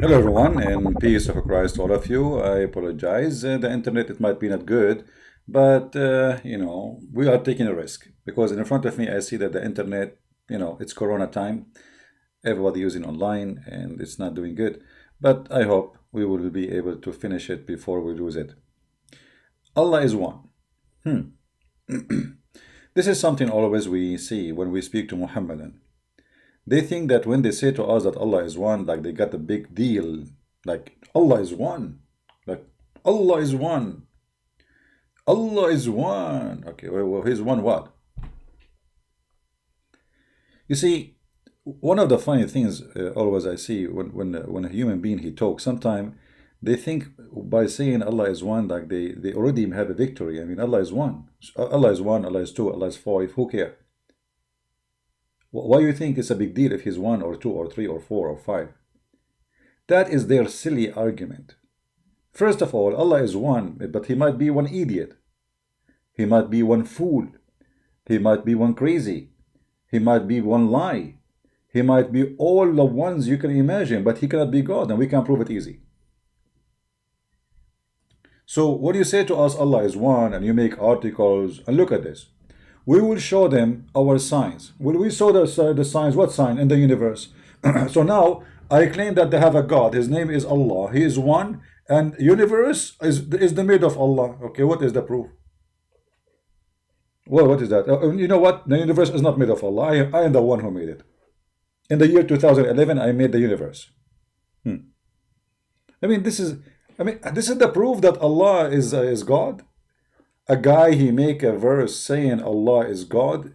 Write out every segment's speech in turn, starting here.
Hello everyone, and peace of Christ to all of you. I apologize. The internet, it might be not good, but we are taking a risk because in front of me I see that the internet, it's Corona time. Everybody using online and it's not doing good. But I hope we will be able to finish it before we lose it. Allah is one. This is something always we see when we speak to Muhammadan. They think that when they say to us that Allah is one, like they got a big deal. Like Allah is one. Like Allah is one. Allah is one. Okay, well, He's one what? You see, one of the funny things always I see when a human being he talks, sometimes they think by saying Allah is one, like they already have a victory. I mean, Allah is one. Allah is one, Allah is two, Allah is five. Who cares? Why do you think it's a big deal if he's one or two or three or four or five? That is their silly argument. First of all, Allah is one, but he might be one idiot. He might be one fool. He might be one crazy. He might be one lie. He might be all the ones you can imagine, but he cannot be God, and we can prove it easy. So what do you say to us, Allah is one, and you make articles, and look at this. We will show them our signs. Will we show the signs? What sign? In the universe. So now I claim that they have a God. His name is Allah. He is one, and universe is the made of Allah. Okay, what is the proof? Well, what is that? You know what? The universe is not made of Allah. I am the one who made it. In the year 2011, I made the universe. I mean, this is the proof that Allah is God. A guy he make a verse saying Allah is God,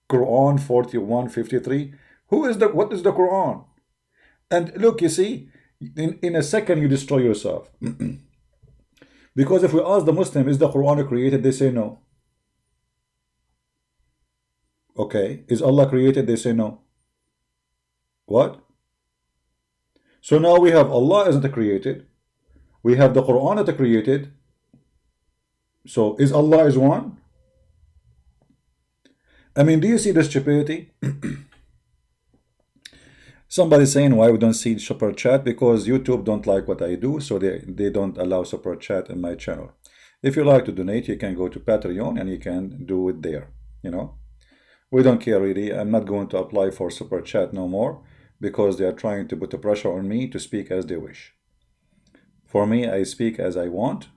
Quran 41:53. What is the Quran? And look, you see, in a second you destroy yourself. Because if we ask the Muslim, is the Quran created? They say no. Okay, is Allah created? They say no. What? So now we have Allah isn't created. We have the Quran that created. So is Allah is one? I mean, do you see the stupidity? Somebody saying why we don't see super chat, because YouTube don't like what I do, so they don't allow super chat in my channel. If you like to donate, you can go to Patreon and you can do it there. We don't care really. I'm not going to apply for super chat no more because they are trying to put the pressure on me to speak as they wish. For me, I speak as I want,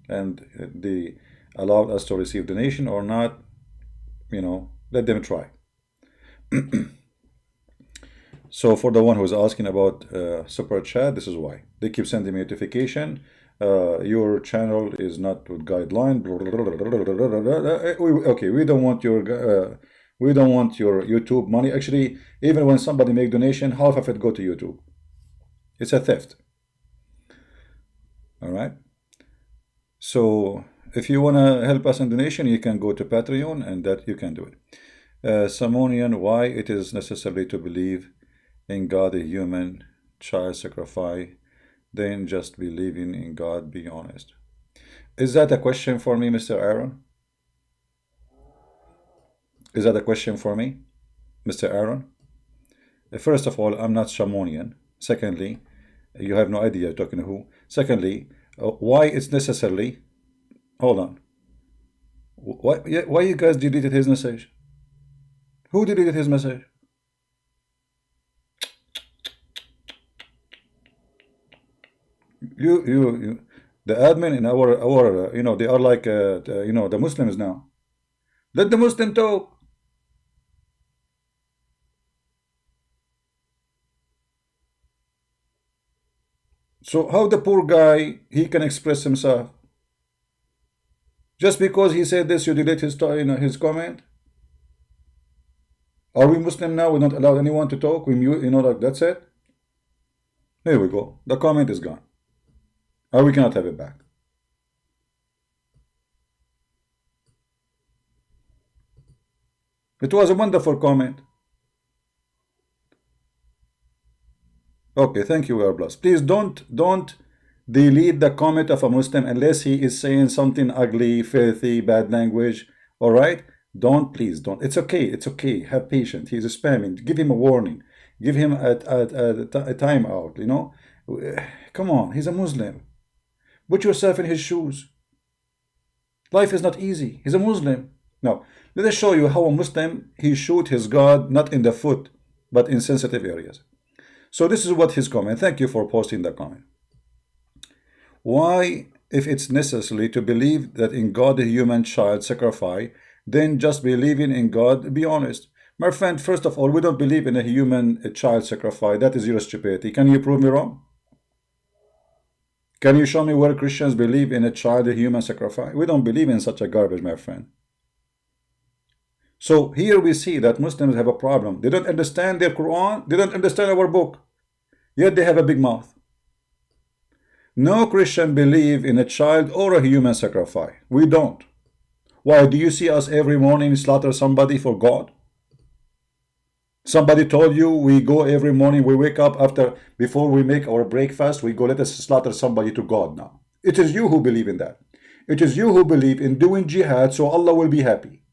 and they allowed us to receive donation or not, let them try. So for the one who's asking about super chat, this is why they keep sending me notification. Your channel is not with guideline. Okay, we don't want your YouTube money. Actually, even when somebody make donation, half of it go to YouTube. It's a theft. All right. So if you want to help us in donation, you can go to Patreon and that you can do it. Simonian, why it is necessary to believe in God, a human child sacrifice, then just believing in God, be honest. Is that a question for me, Mr. Aaron? Is that a question for me, Mr. Aaron? First of all, I'm not Shamonian. Secondly, you have no idea you're talking to who. Secondly, why it's necessarily. Hold on. Why you guys deleted his message? Who deleted his message? You. The admin in our they are like the Muslims now. Let the Muslim talk. So how the poor guy he can express himself? Just because he said this, you delete his comment? Are we Muslim now? We're not allowed anyone to talk. We mute, like that's it. Here we go. The comment is gone. Or we cannot have it back. It was a wonderful comment. Okay, thank you, we are blessed. Please don't delete the comment of a Muslim unless he is saying something ugly, filthy, bad language. All right? Please don't. It's okay. It's okay. Have patience. He's spamming. Give him a warning. Give him a time out. Come on, he's a Muslim. Put yourself in his shoes. Life is not easy. He's a Muslim. Now, let us show you how a Muslim, he shoot his God not in the foot, but in sensitive areas. So this is what his comment. Thank you for posting the comment. Why, if it's necessary to believe that in God a human child sacrifice, then just believing in God, be honest. My friend, first of all, we don't believe in a human child sacrifice. That is your stupidity. Can you prove me wrong? Can you show me where Christians believe in a child, a human sacrifice? We don't believe in such a garbage, my friend. So here we see that Muslims have a problem. They don't understand their Quran. They don't understand our book. Yet they have a big mouth. No Christian believe in a child or a human sacrifice. We don't. Why? Do you see us every morning slaughter somebody for God? Somebody told you we go every morning, we wake up before we make our breakfast, we go, let us slaughter somebody to God now. It is you who believe in that. It is you who believe in doing jihad so Allah will be happy.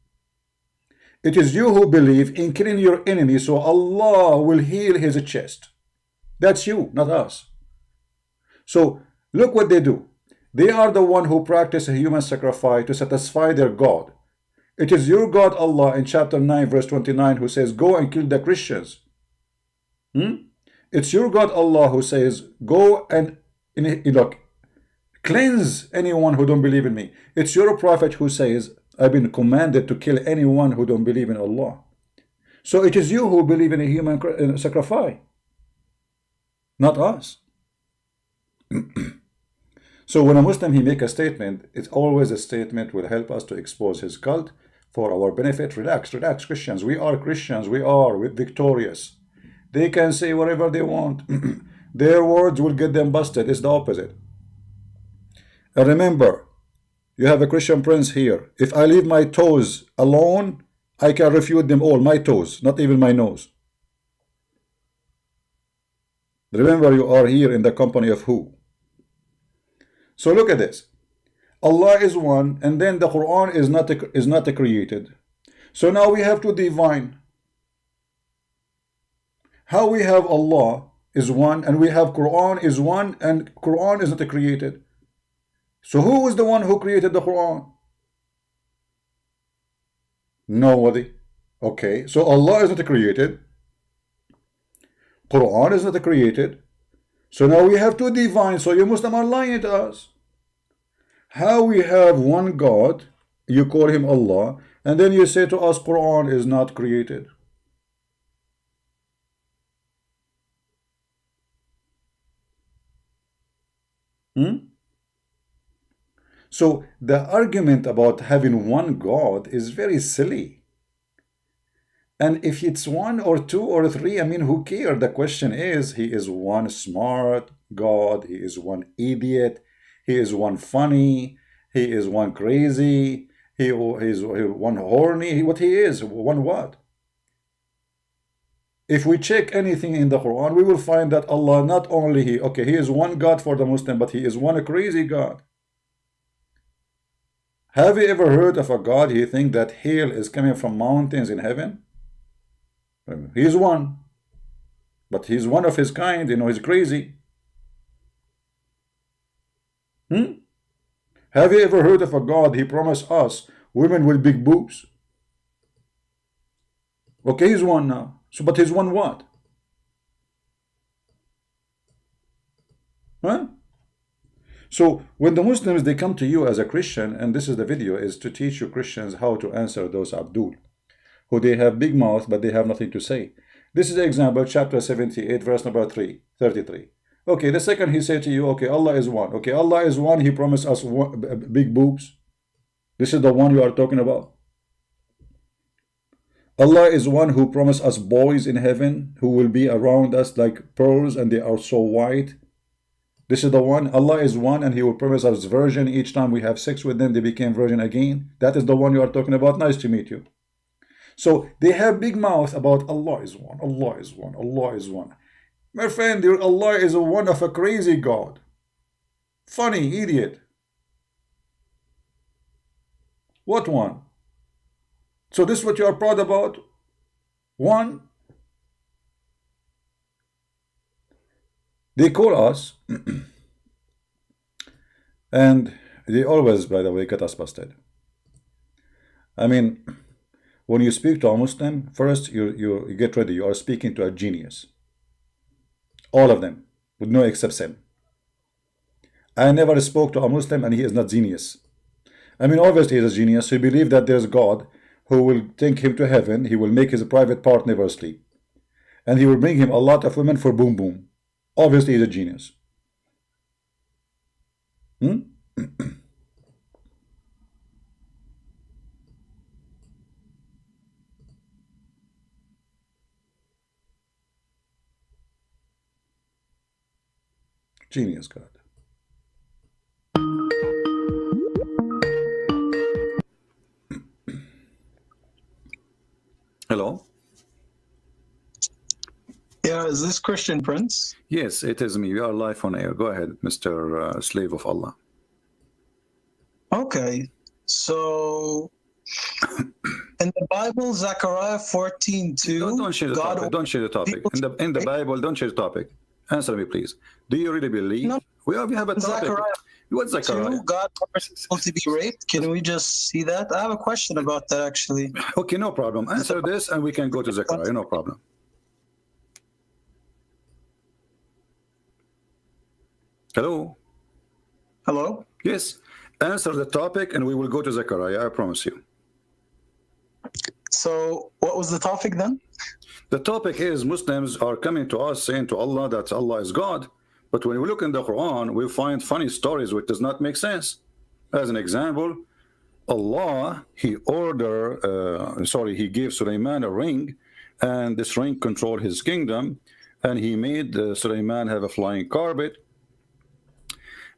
It is you who believe in killing your enemy so Allah will heal his chest. That's you, not us. So look what they do. They are the one who practice a human sacrifice to satisfy their God. It is your God Allah in chapter 9 verse 29 who says, go and kill the Christians. It's your God Allah who says, go and cleanse anyone who don't believe in me. It's your prophet who says, I've been commanded to kill anyone who don't believe in Allah. So it is you who believe in a human sacrifice, not us. So when a Muslim he make a statement, it's always a statement will help us to expose his cult for our benefit. Relax, relax, Christians. We are Christians. We're victorious. They can say whatever they want. Their words will get them busted. It's the opposite. And remember, you have a Christian prince here. If I leave my toes alone, I can refute them all. My toes, not even my nose. Remember, you are here in the company of who? So look at this. Allah is one, and then the Quran is not created. So now we have to divine. How we have Allah is one, and we have Quran is one, and Quran is not created. So who is the one who created the Quran? Nobody. Okay, so Allah is not created. Quran is not created. So now we have to divine. So you Muslims are lying to us. How we have one God, you call him Allah, and then you say to us Quran is not created. So the argument about having one God is very silly. And if it's one or two or three, I mean, who cares? The question is, he is one smart God, he is one idiot, he is one funny, he is one crazy, he is one horny, what he is, one what? If we check anything in the Quran, we will find that Allah not only he is one God for the Muslim, but he is one crazy God. Have you ever heard of a God he think that hail is coming from mountains in heaven? He is one, but he's one of his kind, he's crazy. Have you ever heard of a God he promised us women with big boobs? Okay, he's one now. So, but he's one what? So when the Muslims, they come to you as a Christian, and this is the video, is to teach you Christians how to answer those Abdul, who they have big mouth, but they have nothing to say. This is the example, chapter 78, verse number 33. Okay, the second he said to you, okay, Allah is one. Okay, Allah is one, he promised us big boobs. This is the one you are talking about. Allah is one who promised us boys in heaven who will be around us like pearls and they are so white. This is the one. Allah is one and he will promise us virgin each time we have sex with them, they became virgin again. That is the one you are talking about. Nice to meet you. So they have big mouth about Allah is one, Allah is one, Allah is one. My friend, your Allah is one of a crazy God. Funny, idiot. What one? So this is what you are proud about? One? They call us, and they always, by the way, get us busted. I mean, when you speak to a Muslim, first you get ready. You are speaking to a genius. All of them, with no exception. I never spoke to a Muslim and he is not genius. I mean, obviously he's a genius. He believes that there's God who will take him to heaven. He will make his private part never sleep. And he will bring him a lot of women for boom boom. Obviously he's a genius. Genius God. Hello? Yeah, is this Christian Prince? Yes, it is me. We are live on air. Go ahead, Mr. Slave of Allah. Okay, so in the Bible, Zechariah 14:2, Don't share the God topic. Don't share the topic. people In the to Bible, don't share the topic. Answer me, please. Do you really believe? No. We have a topic. Zechariah What's Zechariah? 2, God orders people to be raped. Can we just see that? I have a question about that actually. Okay, no problem. Answer this and we can go to Zechariah. No problem. Hello? Hello? Yes. Answer the topic and we will go to Zechariah. I promise you. So what was the topic then? The topic is Muslims are coming to us saying to Allah that Allah is God. But when we look in the Quran, we find funny stories which does not make sense. As an example, Allah, he gave Sulaiman a ring, and this ring controlled his kingdom, and he made Sulaiman have a flying carpet,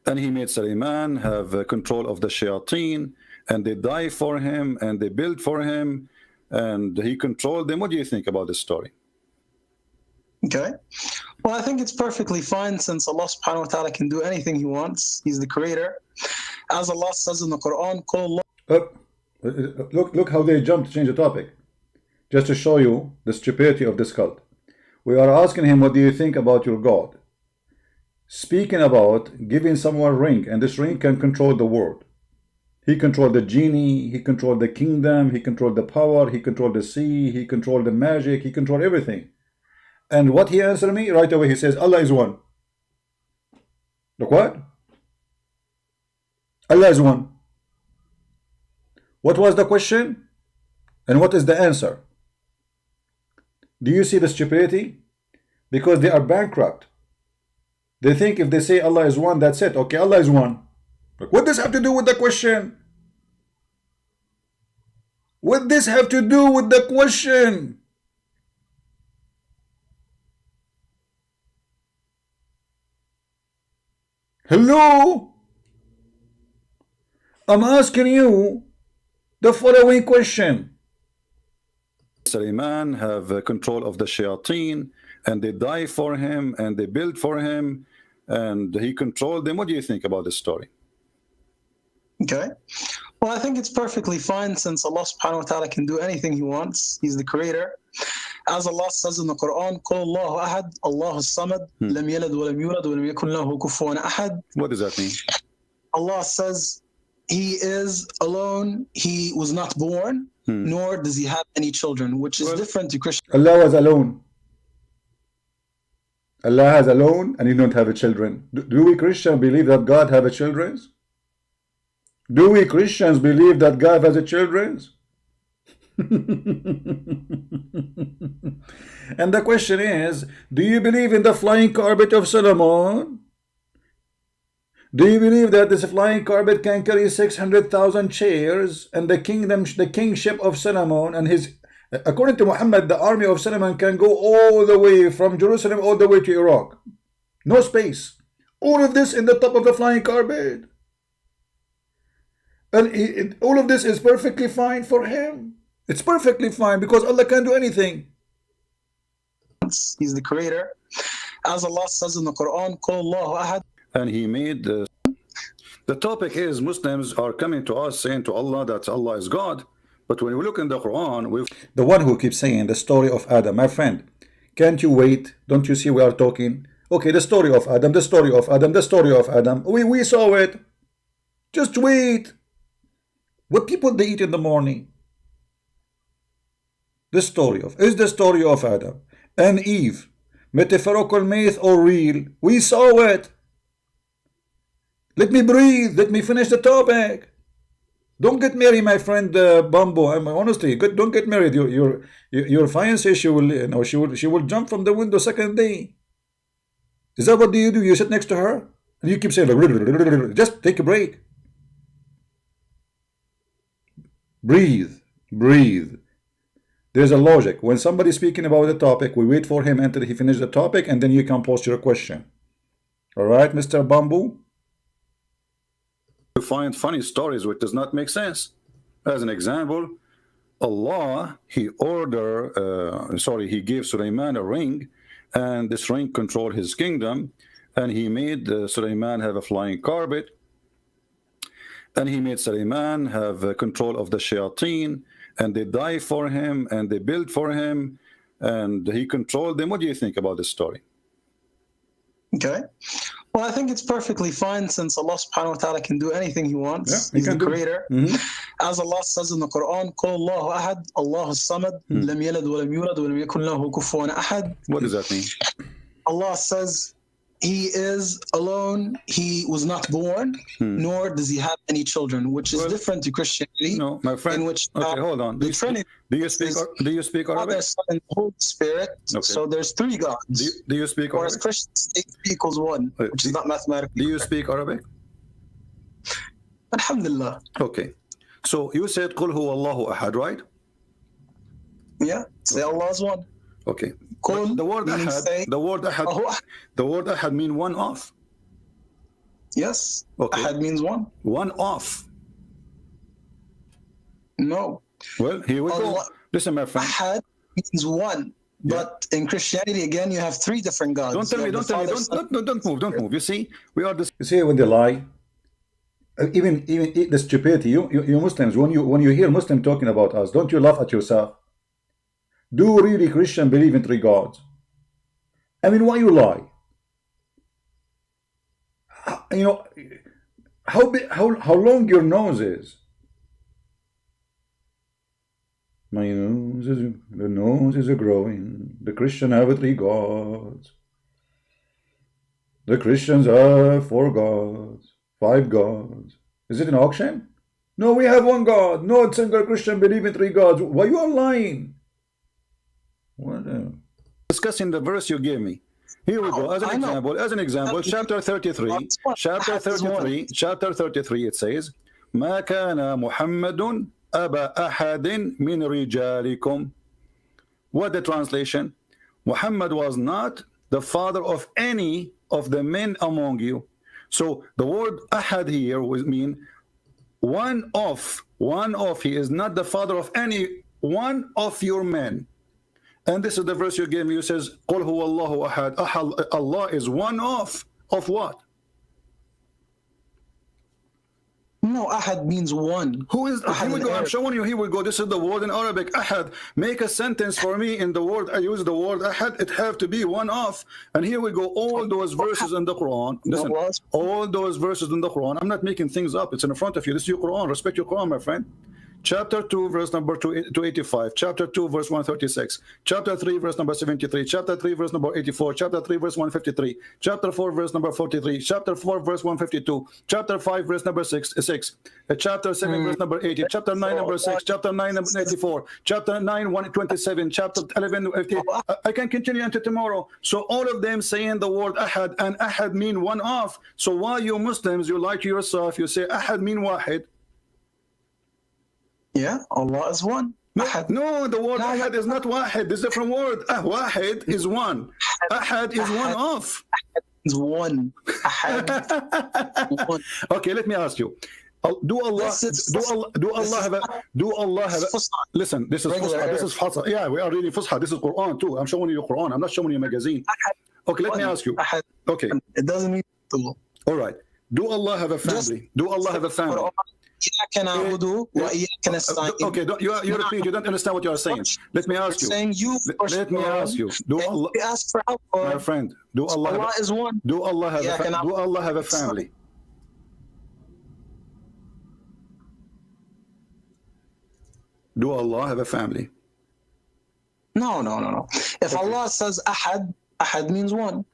and he made Sulaiman have control of the shayateen, and they die for him, and they build for him, and he controlled them. What do you think about this story? Okay. Well, I think it's perfectly fine since Allah subhanahu wa ta'ala can do anything he wants. He's the creator. As Allah says in the Quran, "Qul Look how they jumped to change the topic. Just to show you the stupidity of this cult. We are asking him, what do you think about your God? Speaking about giving someone a ring, and this ring can control the world. He controlled the genie, he controlled the kingdom, he controlled the power, he controlled the sea, he controlled the magic, he controlled everything. And what he answered me right away, he says, Allah is one. Look what? Allah is one. What was the question? And what is the answer? Do you see the stupidity? Because they are bankrupt. They think if they say Allah is one, that's it. Okay, Allah is one. But what does this have to do with the question? What does this have to do with the question? Hello? I'm asking you the following question. Sulaiman have control of the shayateen, and they die for him, and they build for him, and he controlled them. What do you think about this story? Okay. Well, I think it's perfectly fine since Allah subhanahu wa ta'ala can do anything he wants. He's the creator. As Allah says in the Quran, قُلْ اللَّهُ أَحَدْ اللَّهُ الصَّمَدْ لَمْ يَلَدْ وَلَمْ يُولَدْ وَلَمْ يَكُنْ لَهُ كُفُوًا أَحَدٌ. What does that mean? Allah says he is alone, he was not born, nor does he have any children, which is different to Christian. Allah was alone. Allah has alone and he don't have a children. Do we Christians believe that God have a children? Do we Christians believe that God has a children? And the question is, do you believe in the flying carpet of Solomon? Do you believe that this flying carpet can carry 600,000 chairs, and the kingship of Solomon and his, according to Muhammad, the army of Solomon can go all the way from Jerusalem all the way to Iraq. No space. All of this in the top of the flying carpet. And all of this is perfectly fine for him. It's perfectly fine because Allah can do anything. He's the creator. As Allah says in the Quran, قُلْ اللَّهُ أَحَدْ. And he made the topic is Muslims are coming to us saying to Allah that Allah is God. But when we look in the Quran, the one who keeps saying the story of Adam, my friend, can't you wait? Don't you see we are talking? Okay, the story of Adam, the story of Adam, the story of Adam. We saw it. Just wait. What people they eat in the morning? The story of is the story of Adam and Eve. Metaphorical myth or real? We saw it. Let me breathe. Let me finish the topic. Don't get married, my friend Bambo. Honestly, don't get married. Your fiancée, she will, she will jump from the window second day. Is that what you do? You sit next to her and you keep saying like, just take a break. Breathe, breathe. There's a logic. When somebody's speaking about the topic, we wait for him until he finishes the topic, and then you can post your question. All right, Mr. Bamboo? You find funny stories which does not make sense. As an example, Allah, he gave Sulaiman a ring, and this ring controlled his kingdom, and he made Sulaiman have a flying carpet, and he made Sulaiman have control of the shayateen, and they die for him, and they build for him, and he controlled them. What do you think about this story? Okay. Well, I think it's perfectly fine since Allah subhanahu wa ta'ala can do anything he wants. Yeah, He's the creator. As Allah says in the Quran, قُلْ اللَّهُ أَحَدْ اللَّهُ الصَّمَدْ لَمْ يَلِدْ وَلَمْ يُولَدْ وَلَمْ يَكُنْ لَهُ كُفُوًا أَحَدٌ. What does that mean? Allah says he is alone, he was not born, nor does he have any children, which is different to Christianity. No, my friend. In which okay, hold on. the Trinity do you speak Arabic? Father, Son, and Holy Spirit. Okay. So there's three gods. Do you speak Whereas Arabic? Christians say 3 equals 1, which is not mathematically. Do you speak Arabic? Alhamdulillah. Okay. So you said قُلْ هُوَ اللَّهُ أَحَدٌ, right? Yeah. Say Allah is one. Okay. Qul The word means ahad, say, the word ahad, Allahu Ahad. the word ahad mean one off. Yes. Okay. Ahad means one. One off. No. Well, here we go. Allah, Listen, my friend. Ahad means one. But in Christianity, again, you have 3 different gods. Don't tell me, You have don't the tell me, Father, Son, don't move, don't move. You see, we are this. You see when they lie, even the stupidity. You Muslims, when you hear Muslim talking about us, don't you laugh at yourself? Do really Christian believe in 3 gods? I mean, why you lie? You know, how long your nose is? My nose is, the nose is growing. The Christian have 3 gods. The Christians have 4 gods, 5 gods. Is it an auction? No, we have 1 God. No single Christian believe in 3 gods. Why you are lying? What? Discussing the verse you gave me. Here we go. As an example, chapter 33. Chapter 33. It says, ما كان محمد أبا أحد من رجالكم. What the translation? Muhammad was not the father of any of the men among you. So the word ahad here would mean one of. He is not the father of any one of your men. And this is the verse you gave me. It says, قُلْ هُوَ اللَّهُ أَحَدٌ. Allah is one of what? No, ahad means one. Who is? Here we go. I'm showing you. Here we go. This is the word in Arabic. Ahad. Make a sentence for me in the word. I use the word ahad. It have to be one of. And here we go. All those verses in the Quran. Listen. All those verses in the Quran. I'm not making things up. It's in front of you. This is your Quran. Respect your Quran, my friend. Chapter 2, verse number 285. Chapter 2, verse 136. Chapter 3, verse number 73. Chapter 3, verse number 84. Chapter 3, verse 153. Chapter 4, verse number 43. Chapter 4, verse 152. Chapter 5, verse number 6. Chapter 7, verse number 80. Chapter 9, number 6. Chapter 9, number 94. Chapter 9, 127. Chapter 11, 50. I can continue until tomorrow. So all of them saying the word ahad, and ahad mean one of. So why you Muslims, you lie to yourself, you say ahad mean wahid. Yeah, Allah is one. No, the word ahad is not wahid. It's a different word. Wahid is one. Ahad is one of. Is one. Okay, let me ask you. Do Allah have a listen, this is Fusha. This is Fusha. Yeah, we are reading Fusha. This is Quran too. I'm showing you the Quran. I'm not showing you a magazine. Okay, let me ask you. Okay. It doesn't mean all right. Do Allah have a family? Do Allah have a family? إِيَّاكَ نَعْبُدُ وَإِيَّاكَ نَسْتَعِينُ. Okay, you repeat. You don't understand what you are saying. Let me ask you. Saying you Let me ask you. Do and Allah, we ask for help. my friend, do Allah Allah have, is one. do Allah have إِيَّاكَ do نَعْبُدُ. Allah have a family? Do Allah have a family? No. If Allah says ahad, ahad means one.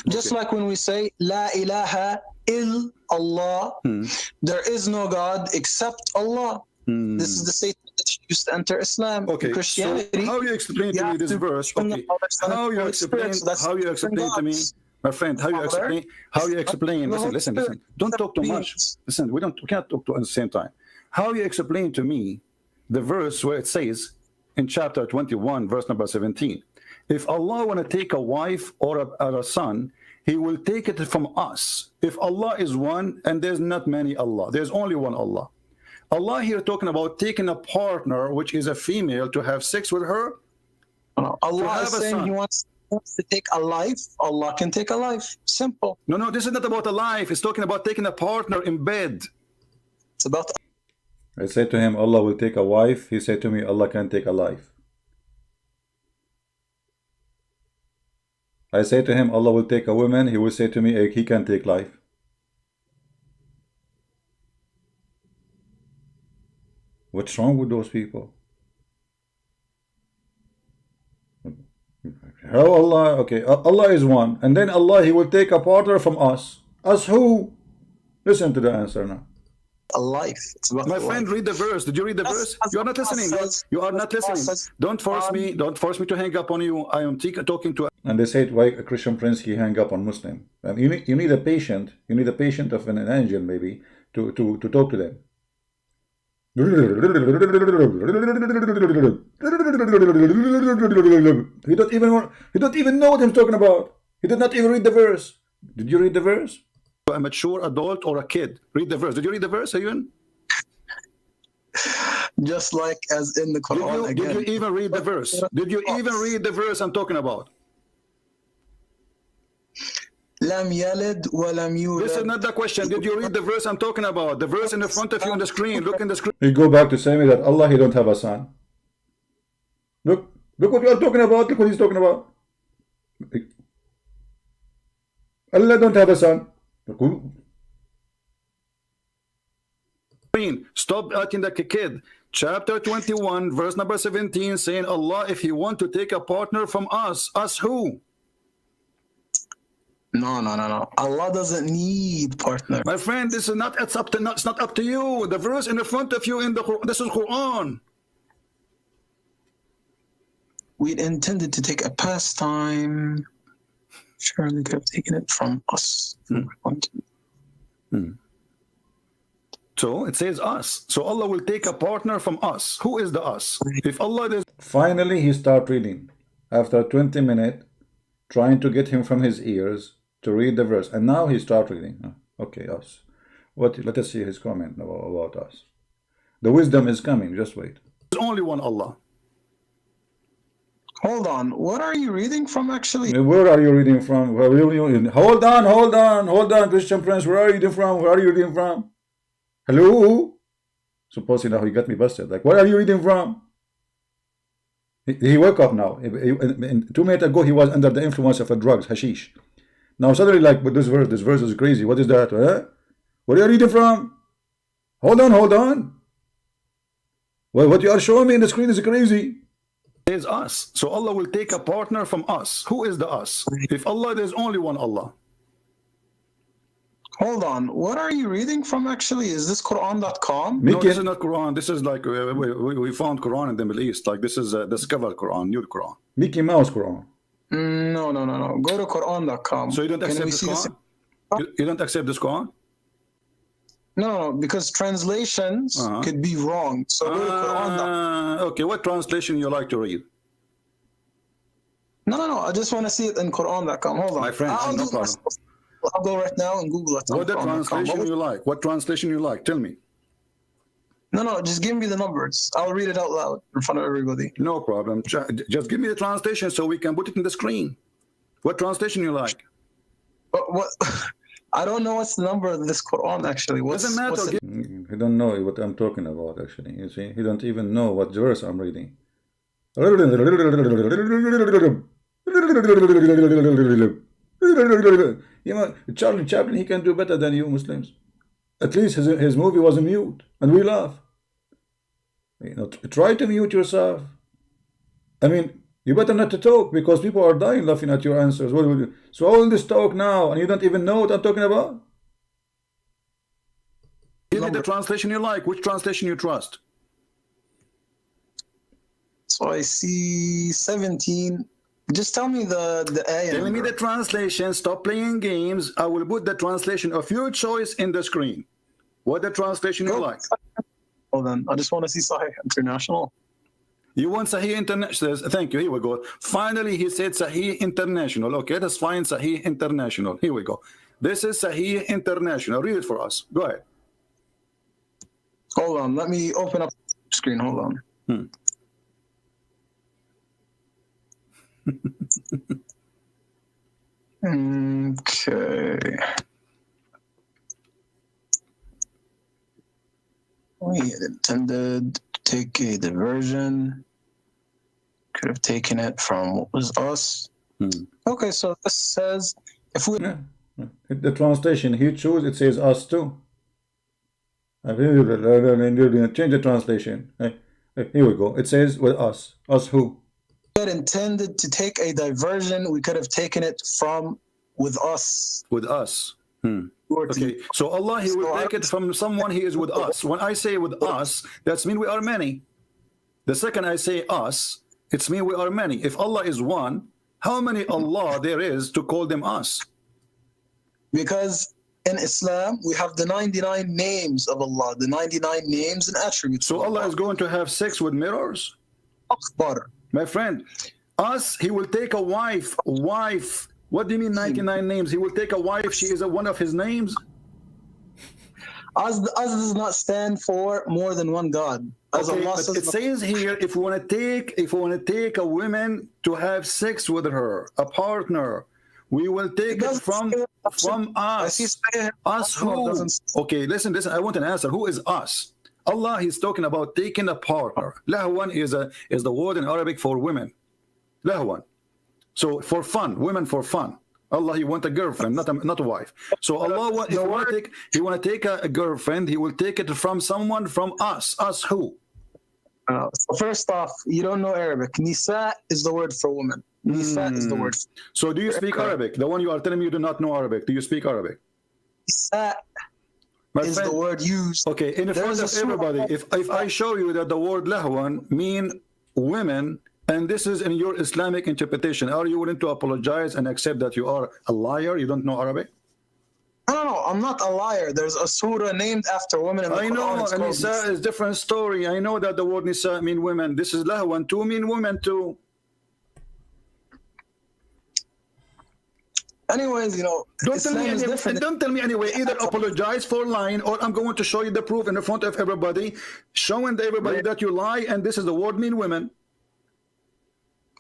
Just like when we say La ilaha ill Allah, there is no God except Allah. This is the statement that you used to enter Islam. Okay, In Christianity, so how you explain to me this verse? Okay, how you explain to me, my friend? How you explain? Listen. Don't talk too much. Listen, we can't talk at the same time. How you explain to me the verse where it says in chapter 21, verse number 17, if Allah want to take a wife or a son, He will take it from us. If Allah is one, and there's not many Allah, there's only one Allah. Allah here talking about taking a partner, which is a female, to have sex with her. Allah is saying He wants to take a life. Allah can take a life. Simple. No, this is not about a life. It's talking about taking a partner in bed. It's about. I said to him, Allah will take a wife. He said to me, Allah can take a life. I say to him, Allah will take a woman. He will say to me, He can take life. What's wrong with those people? How Allah? Okay, Allah is one, and then Allah, He will take a partner from us. Us who? Listen to the answer now. A life. It's about my friend, read the verse. Did you read the verse? You are not listening. You are not listening. Don't force me. Don't force me to hang up on you. I am talking to. And they said, why a Christian prince he hang up on Muslim? And you need a patient. You need a patient of an angel maybe to talk to them. He don't even know what he's talking about. He did not even read the verse. Did you read the verse? A mature adult or a kid, read the verse. Did you read the verse, Ayun? Just like as in the Quran. Did you even read the verse? Did you even read the verse I'm talking about? Lam yalid wa lam yulad. This is not the question. Did you read the verse I'm talking about? The verse in the front of you on the screen. Look in the screen. You go back to saying that Allah, He don't have a son. Look what you are talking about. Look what He's talking about. Allah don't have a son. Stop acting like a kid. Chapter 21, verse number 17, saying Allah, if He want to take a partner from us who? No. Allah doesn't need partner. My friend, this is not. It's not up to you. The verse in the front of you in the Quran. This is Quran. We intended to take a pastime. Surely could have taken it from us. So it says us. So Allah will take a partner from us. Who is the us? If Allah is. Finally, he start reading. After 20 minutes, trying to get him from his ears to read the verse, and now he start reading. Okay, us. What? Let us see his comment about us. The wisdom is coming. Just wait. There's only one Allah. Hold on. What are you reading from actually? Where are you reading from? Hold on, Christian Prince. Where are you reading from? Where are you reading from? Hello? Supposing now he got me busted. Like, where are you reading from? He woke up now. 2 minutes ago, he was under the influence of a drugs, hashish. Now suddenly, like, but this verse is crazy. What is that? Huh? Where are you reading from? Hold on. Well, what you are showing me in the screen is crazy. Is us. So Allah will take a partner from us. Who is the us? If Allah, there's only one Allah. Hold on. What are you reading from actually? Is this Quran.com? No, this is not Quran. This is like we found Quran in the Middle East. Like this is discovered Quran, new Quran. Mickey Mouse Quran. No. Go to Quran.com. So you don't accept this Quran? You don't accept this Quran? No, because translations could be wrong. So go to Quran.com. Okay, what translation you like to read? No. I just want to see it in Quran.com. Hold on. My friend, no problem. I'll go right now and Google it. What the translation you like? What translation you like? Tell me. No, just give me the numbers. I'll read it out loud in front of everybody. No problem. Just give me the translation so we can put it in the screen. What translation you like? What? I don't know what's the number of this Quran actually. Doesn't matter. He don't know what I'm talking about, actually. You see, he don't even know what verse I'm reading. You know, Charlie Chaplin, he can do better than you Muslims. At least his movie was mute, and we laugh. You know, try to mute yourself. I mean, you better not to talk because people are dying laughing at your answers. What will you? So all this talk now, and you don't even know what I'm talking about? Give me the translation you like. Which translation you trust? So I see 17. Just tell me the ayah. Tell me the translation. Stop playing games. I will put the translation of your choice in the screen. What the translation you like? Hold on. I just want to see Sahih International. You want Sahih International? Thank you. Here we go. Finally, he said Sahih International. Okay, that's fine. Sahih International. Here we go. This is Sahih International. Read it for us. Go ahead. Hold on. Let me open up the screen. Hold on. Okay. We had intended to take a diversion. Could have taken it from what was us. Okay, so this says if we the translation he chose, it says us too. Change the translation. Here we go. It says with us. Us who? had intended to take a diversion, we could have taken it from with us. With us. Okay, so Allah, he will take it from someone he is with us. When I say with us, that's mean we are many. The second I say us, it's mean we are many. If Allah is one, how many Allah there is to call them us? Because in Islam, we have the 99 names of Allah, the 99 names and attributes. So Allah is going to have sex with mirrors? Akbar. My friend, us, he will take a wife. What do you mean 99 names? He will take a wife, she is one of his names? Us does not stand for more than one God. As Okay, Allah but says, it says here, if we want to take a woman to have sex with her, a partner, we will take it from us. Us who? Okay, listen, I want an answer. Who is us? Allah, he's talking about taking a partner. Lahwan is the word in Arabic for women. Lahwan. So for fun, women for fun. Allah, he want a girlfriend, not a wife. So Allah, he want to take a girlfriend, he will take it from someone from us. Us who? So first off, you don't know Arabic. Nisa is the word for woman. Nisa is the word. So do you speak Arabic? The one you are telling me you do not know Arabic. Do you speak Arabic? Nisa is the word used. Okay, in front of everybody, if I show you that the word lahwan mean women, and this is in your Islamic interpretation, are you willing to apologize and accept that you are a liar? You don't know Arabic? No, I'm not a liar. There's a surah named after women in the Quran. I know, and Nisa is different story. I know that the word Nisa mean women. This is lahwan too mean women too. Anyways, you know, don't tell me anyway. Either apologize for lying, or I'm going to show you the proof in front of everybody, showing everybody that you lie, and this is the word mean women.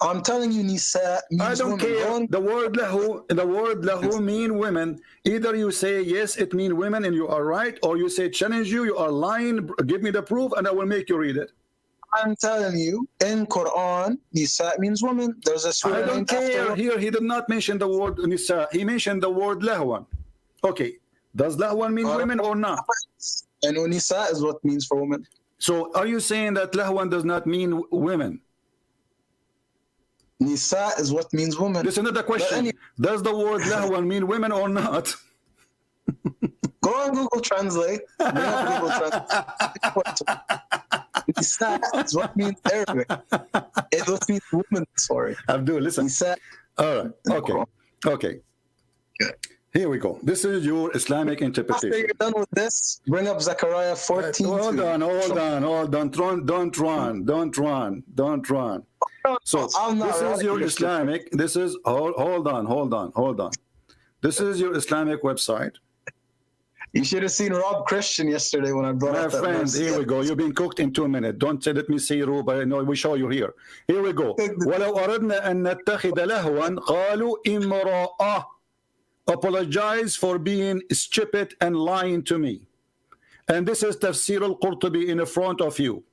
I'm telling you, Nisa means I don't women. care. The word lahu mean women. Either you say yes, it mean women, and you are right, or you say challenge you are lying. Give me the proof, and I will make you read it. I'm telling you, in Quran, Nisa means woman. There's a surah. I don't care. Here, he did not mention the word Nisa. He mentioned the word lahwan. Okay, does lahwan mean women or not? I know Nisa is what means for women. So, are you saying that lahwan does not mean women? Nisa is what means woman. This is another question. Does the word lahwan mean women or not? Go on Google Translate. Nisa is what means Arabic. It what means woman. Sorry. Abdul, listen. Nisa. All right. Okay. Here we go. This is your Islamic interpretation. After you're done with this, bring up Zechariah 14. Hold on. Don't run. So this is your Islamic. This is hold on. This is your Islamic website. You should have seen Rob Christian yesterday when I brought up that friend, here we go. You've been cooked in 2 minutes. Don't say, let me see you, but no, we show you here. Here we go. وَلَوْ أَرَدْنَا أَن نَتَّخِذَ لَهْوًا قَالُوا إِمْرَأَةٌ. Apologize for being stupid and lying to me. and this is Tafsir al-Qurtubi in front of you.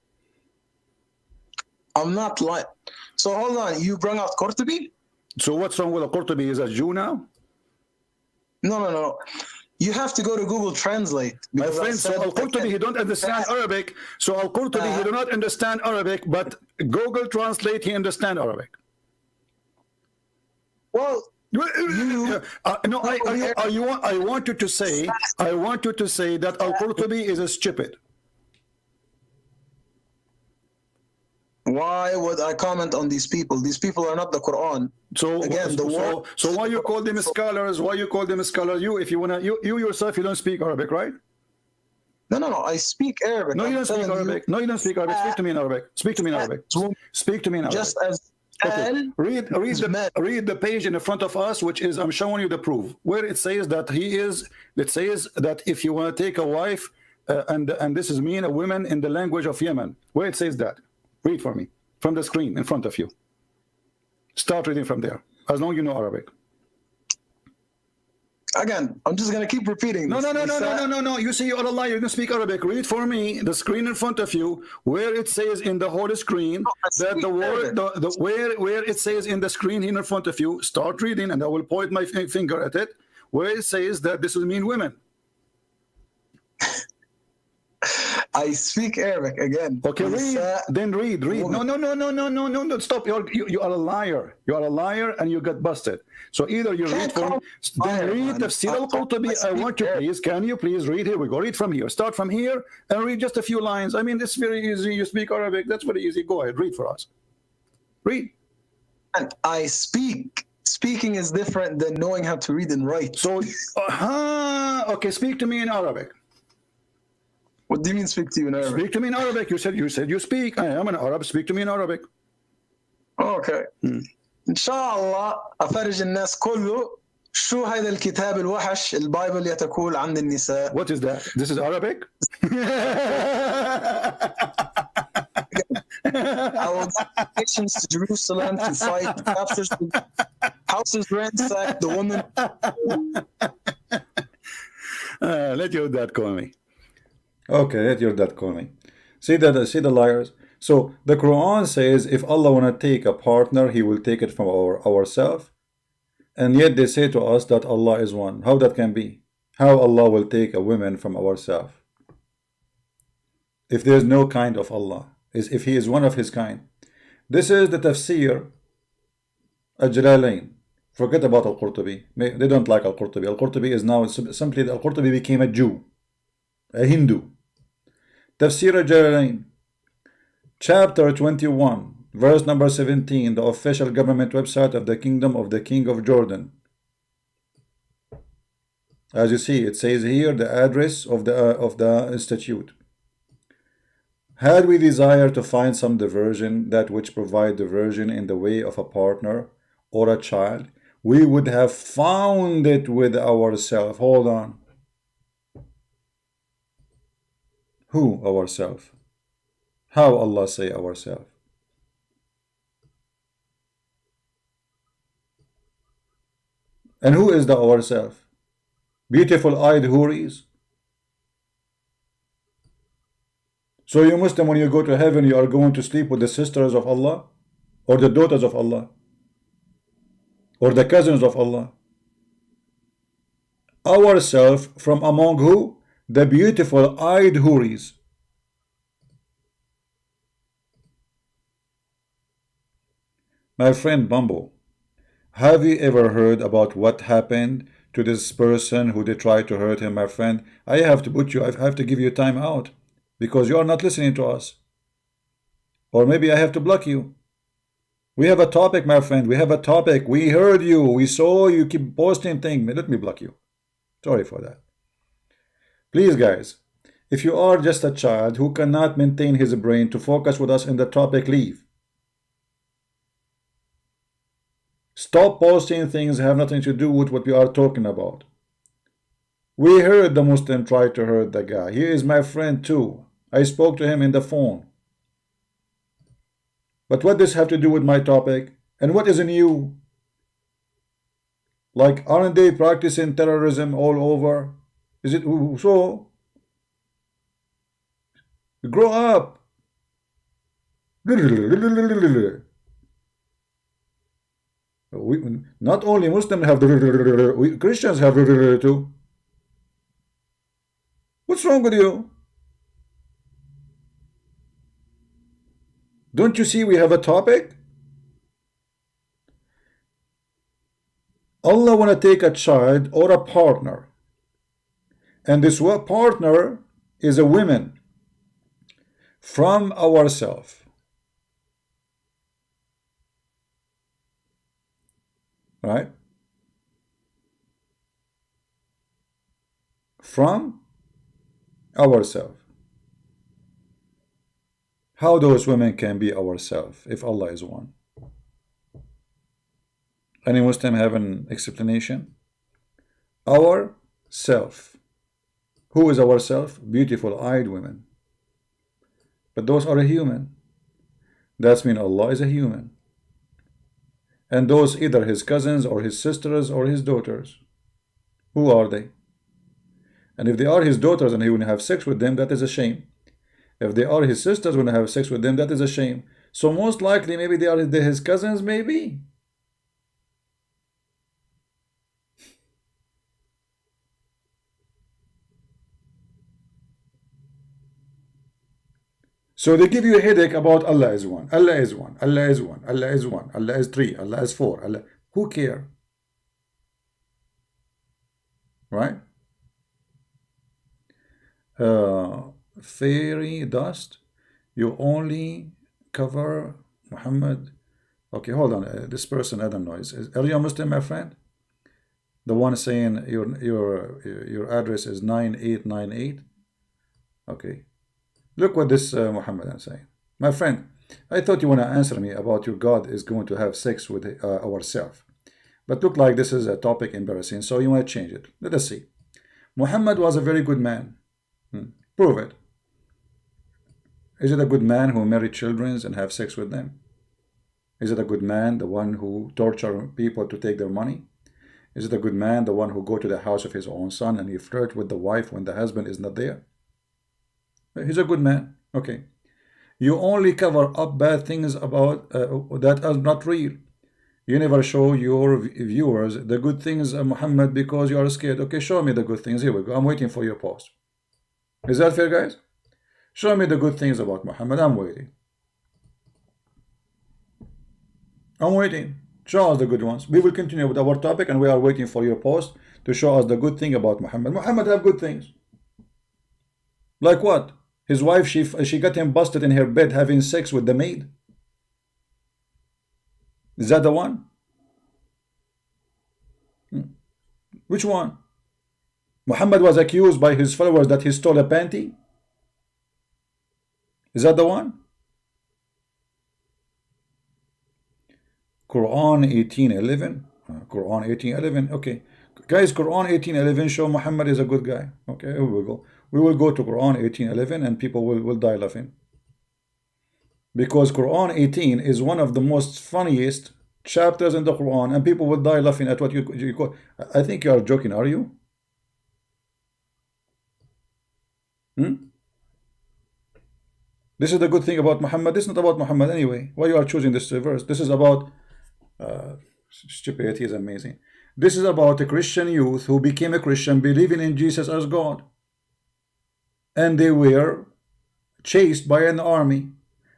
I'm not lying. So hold on, you brought out Qurtubi? So what's wrong with al-Qurtubi? Is a Jew now? No. You have to go to Google Translate. My because I friend, so said- al-Qurtubi, he don't understand Arabic. So al-Qurtubi, he do not understand Arabic, but Google Translate, he understand Arabic. Well, you No, I want you to say that al-Qurtubi is stupid. why would I comment on these people? These people are not the Quran. So Again, the word- so why you call them scholars? Why you call them scholars? You, if you wanna, you yourself, you don't speak Arabic, right? No. I speak Arabic. No, you I'm don't speak telling you, Arabic. No, you don't speak Arabic. Speak to me in Arabic. Speak to me in Arabic. Speak to me in Arabic. Just as Okay. Al Read the page in front of us, which is, I'm showing you the proof, where it says that it says that if you want to take a wife, and this is mean a woman in the language of Yemen, where it says that. Read for me from the screen in front of you. Start reading from there, as long as you know Arabic. Again, I'm just gonna keep repeating No. this. You say you're a liar. You don't speak Arabic. Read for me the screen in front of you, where it says in the whole screen that the word, where it says in the screen here in front of you. Start reading, and I will point my finger at it, where it says that this will mean women. I speak Arabic again. Okay, read. Then read. Woman. No. Stop. You are a liar. You are a liar, and you got busted. So either you read for me, then read Tafsir al-Qurtubi. I want you, please. Can you please read? Here we go. Read from here. Start from here and read just a few lines. I mean, it's very easy. You speak Arabic. That's very easy. Go ahead. Read for us. Read. And I speak. Speaking is different than knowing how to read and write. So, okay. Speak to me in Arabic. What do you mean speak to you in Arabic? Speak to me in Arabic. You said you speak. I am an Arab. Speak to me in Arabic. اوكي ان شاء الله افرج الناس كله شو هذا الكتاب الوحش البايبل يتقول عن النساء. What is that? This is Arabic? I will get nations to Jerusalem to fight, captures the houses ransacked, the woman. Let your dad call me. Okay, let your dad call me. See the liars. So the Quran says if Allah wanna take a partner, He will take it from ourselves, and yet they say to us that Allah is one. How that can be? How Allah will take a woman from ourselves? If there is no kind of Allah, if He is one of His kind. This is the tafsir al-Jalalain. Forget about al-Qurtubi. They don't like al-Qurtubi. Al-Qurtubi is now simply al-Qurtubi became a Jew, a Hindu. Tafsir al-Jalalain, chapter 21, verse number 17, the official government website of the Kingdom of the King of Jordan. As you see, it says here the address of the institute. Had we desire to find some diversion, that which provide diversion in the way of a partner or a child, we would have found it with ourselves. Hold on. Who ourselves? How Allah say ourselves? And who is the ourselves? Beautiful-eyed houris. So you Muslim, when you go to heaven, you are going to sleep with the sisters of Allah, or the daughters of Allah, or the cousins of Allah. Ourselves from among who? The beautiful-eyed houris. My friend Bumbo, have you ever heard about what happened to this person who they tried to hurt him, my friend? I have to give you time out because you are not listening to us. Or maybe I have to block you. We have a topic, my friend. We have a topic. We heard you. We saw you keep posting things. Let me block you. Sorry for that. Please, guys, if you are just a child who cannot maintain his brain to focus with us in the topic, leave. Stop posting things that have nothing to do with what we are talking about. We heard the Muslim try to hurt the guy. He is my friend too. I spoke to him in the phone. But what does have to do with my topic? And what is in you? Like, aren't they practicing terrorism all over? Is it so? Grow up. Not only Muslims have Christians have too. What's wrong with you? Don't you see we have a topic? Allah want to take a child or a partner, and this partner is a woman from ourselves, right? From ourselves. How those women can be ourselves if Allah is one? Any Muslim have an explanation? Our self. Who is our self? Beautiful eyed women. But those are a human. That means Allah is a human. And those either his cousins or his sisters or his daughters. Who are they? And if they are his daughters and he will have sex with them, that is a shame. If they are his sisters when I have sex with them, that is a shame. So most likely maybe they are his cousins, maybe. So they give you a headache about Allah is one, Allah is one, Allah is one, Allah is one, Allah is three, Allah is four, Allah. Who care? Right? Fairy dust, you only cover Muhammad. Okay, hold on. This person, I don't know. Are you a Muslim, my friend? The one saying your address is 9898. Okay. Look what this Muhammad is saying. My friend, I thought you want to answer me about your God is going to have sex with ourselves. But look like this is a topic embarrassing, so you want to change it. Let us see. Muhammad was a very good man. Prove it. Is it a good man who married children and have sex with them? Is it a good man, the one who torture people to take their money? Is it a good man, the one who go to the house of his own son and he flirt with the wife when the husband is not there? He's a good man. Okay. You only cover up bad things about that are not real. You never show your viewers the good things of Muhammad because you are scared. Okay, show me the good things. Here we go. I'm waiting for your post. Is that fair, guys? Show me the good things about Muhammad. I'm waiting. I'm waiting. Show us the good ones. We will continue with our topic and we are waiting for your post to show us the good thing about Muhammad. Muhammad have good things. Like what? His wife, she got him busted in her bed having sex with the maid. Is that the one? Which one? Muhammad was accused by his followers that he stole a panty. Is that the one? Quran 18:11. Quran 18:11. Okay. Guys, Quran 18:11 show Muhammad is a good guy. Okay, here we go. We will go to Quran 18:11 and people will die laughing. Because Quran 18 is one of the most funniest chapters in the Quran and people will die laughing at what you call. I think you are joking, are you? This is the good thing about Muhammad. This is not about Muhammad anyway. Why you are choosing this verse? This is about stupidity is amazing. This is about a Christian youth who became a Christian believing in Jesus as God. And they were chased by an army.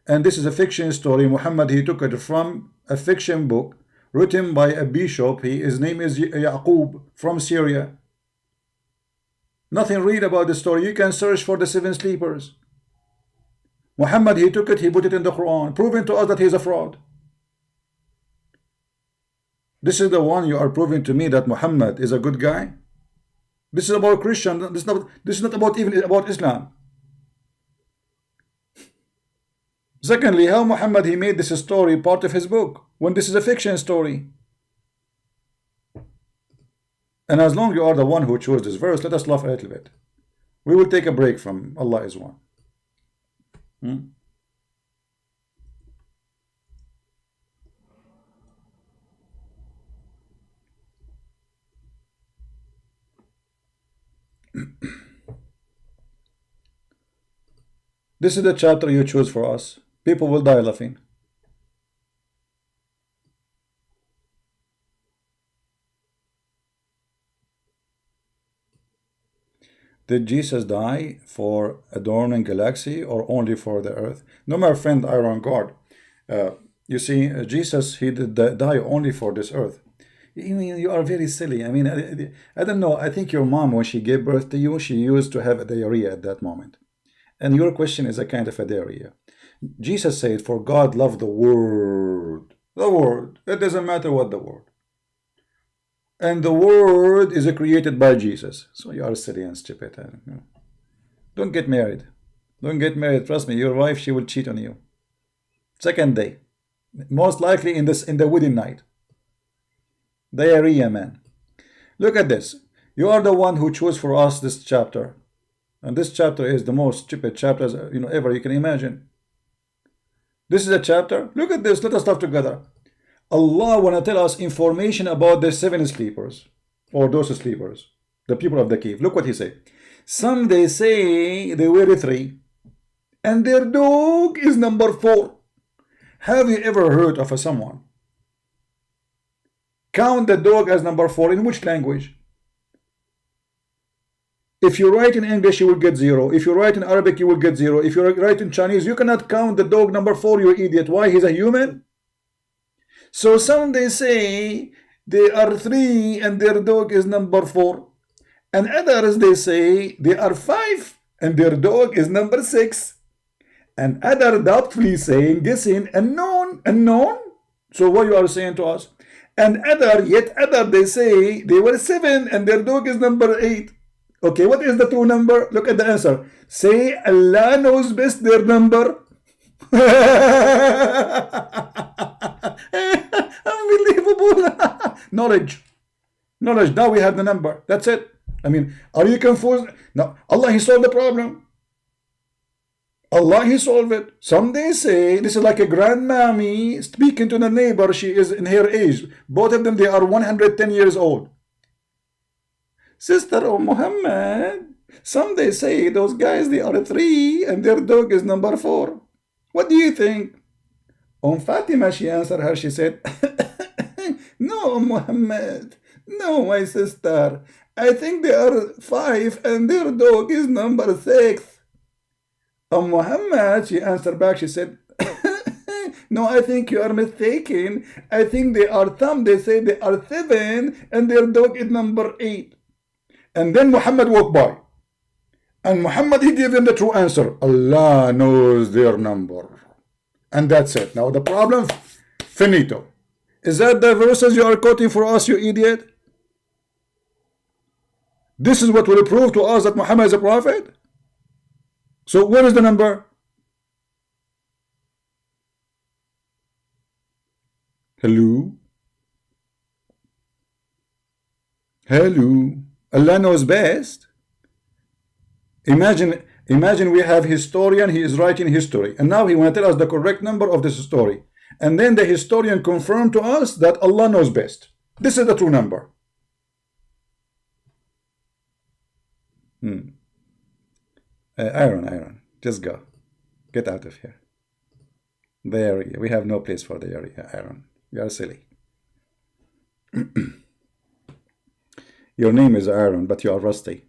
And this is a fiction story. Muhammad, he took it from a fiction book written by a bishop. His name is Yaqub from Syria. Nothing real about the story. You can search for the seven sleepers. Muhammad, he took it, he put it in the Quran, proving to us that he is a fraud. This is the one you are proving to me that Muhammad is a good guy. This is about Christian. This is not about even about Islam. Secondly, how Muhammad he made this story part of his book when this is a fiction story. And as long as you are the one who chose this verse, let us laugh a little bit. We will take a break from Allah is one. This is the chapter you choose for us. People will die laughing. Did Jesus die for adorning galaxy or only for the earth? No, my friend Iron God. You see, Jesus, he did die only for this earth. I mean, you are very silly. I mean, I don't know. I think your mom, when she gave birth to you, she used to have a diarrhea at that moment. And your question is a kind of a diarrhea. Jesus said, for God loved the world. The world. It doesn't matter what the word. And the word is created by Jesus. So you are silly and stupid. Don't get married. Don't get married. Trust me, your wife, she will cheat on you. Second day. Most likely in the wedding night. Diarrhea, man. Look at this. You are the one who chose for us this chapter. And this chapter is the most stupid chapter ever you can imagine. This is a chapter. Look at this. Let us talk together. Allah want to tell us information about the 7 sleepers, or those sleepers, the people of the cave. Look what he said. Some they say they were 3, and their dog is number 4. Have you ever heard of someone count the dog as number 4 in which language? If you write in English, you will get 0. If you write in Arabic, you will get 0. If you write in Chinese, you cannot count the dog number 4, you idiot. Why? He's a human. So some they say they are 3 and their dog is number 4. And others they say they are 5 and their dog is number 6. And other doubtfully saying, guessing, unknown. So what you are saying to us? And yet other they say they were 7 and their dog is number 8. Okay, what is the true number? Look at the answer. Say Allah knows best their number. Unbelievable. Knowledge. Now we have the number. That's it. I mean, are you confused? No. Allah, he solved the problem. Allah, he solved it. Some they say this is like a grandmammy speaking to the neighbor. She is in her age. Both of them, they are 110 years old. Sister of Muhammad, some they say those guys, they are 3 and their dog is number 4. What do you think? Fatima, she answered her, she said, no, Muhammad, no, my sister, I think they are 5 and their dog is number 6. Muhammad, she answered back, she said, no, I think you are mistaken. I think they are they say they are 7 and their dog is number 8. And then Muhammad walked by. And Muhammad, he gave them the true answer. Allah knows their number. And that's it. Now the problem, finito. Is that the verses you are quoting for us, you idiot? This is what will prove to us that Muhammad is a prophet? So where is the number? Hello? Hello? Allah knows best. Imagine we have historian, he is writing history, and now he want to tell us the correct number of this story. And then the historian confirmed to us that Allah knows best. This is the true number. Aaron, just go. Get out of here. The area. We have no place for the area, Aaron. You are silly. Your name is Aaron, but you are rusty.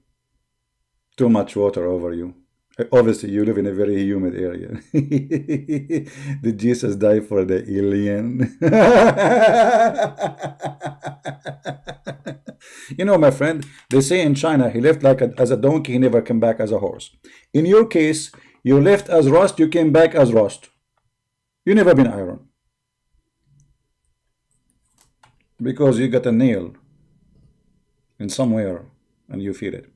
Too much water over you. Obviously, you live in a very humid area. Did Jesus die for the alien? You know, my friend, they say in China, he left as a donkey, he never came back as a horse. In your case, you left as rust, you came back as rust. You never been iron. Because you got a nail in somewhere and you feel it.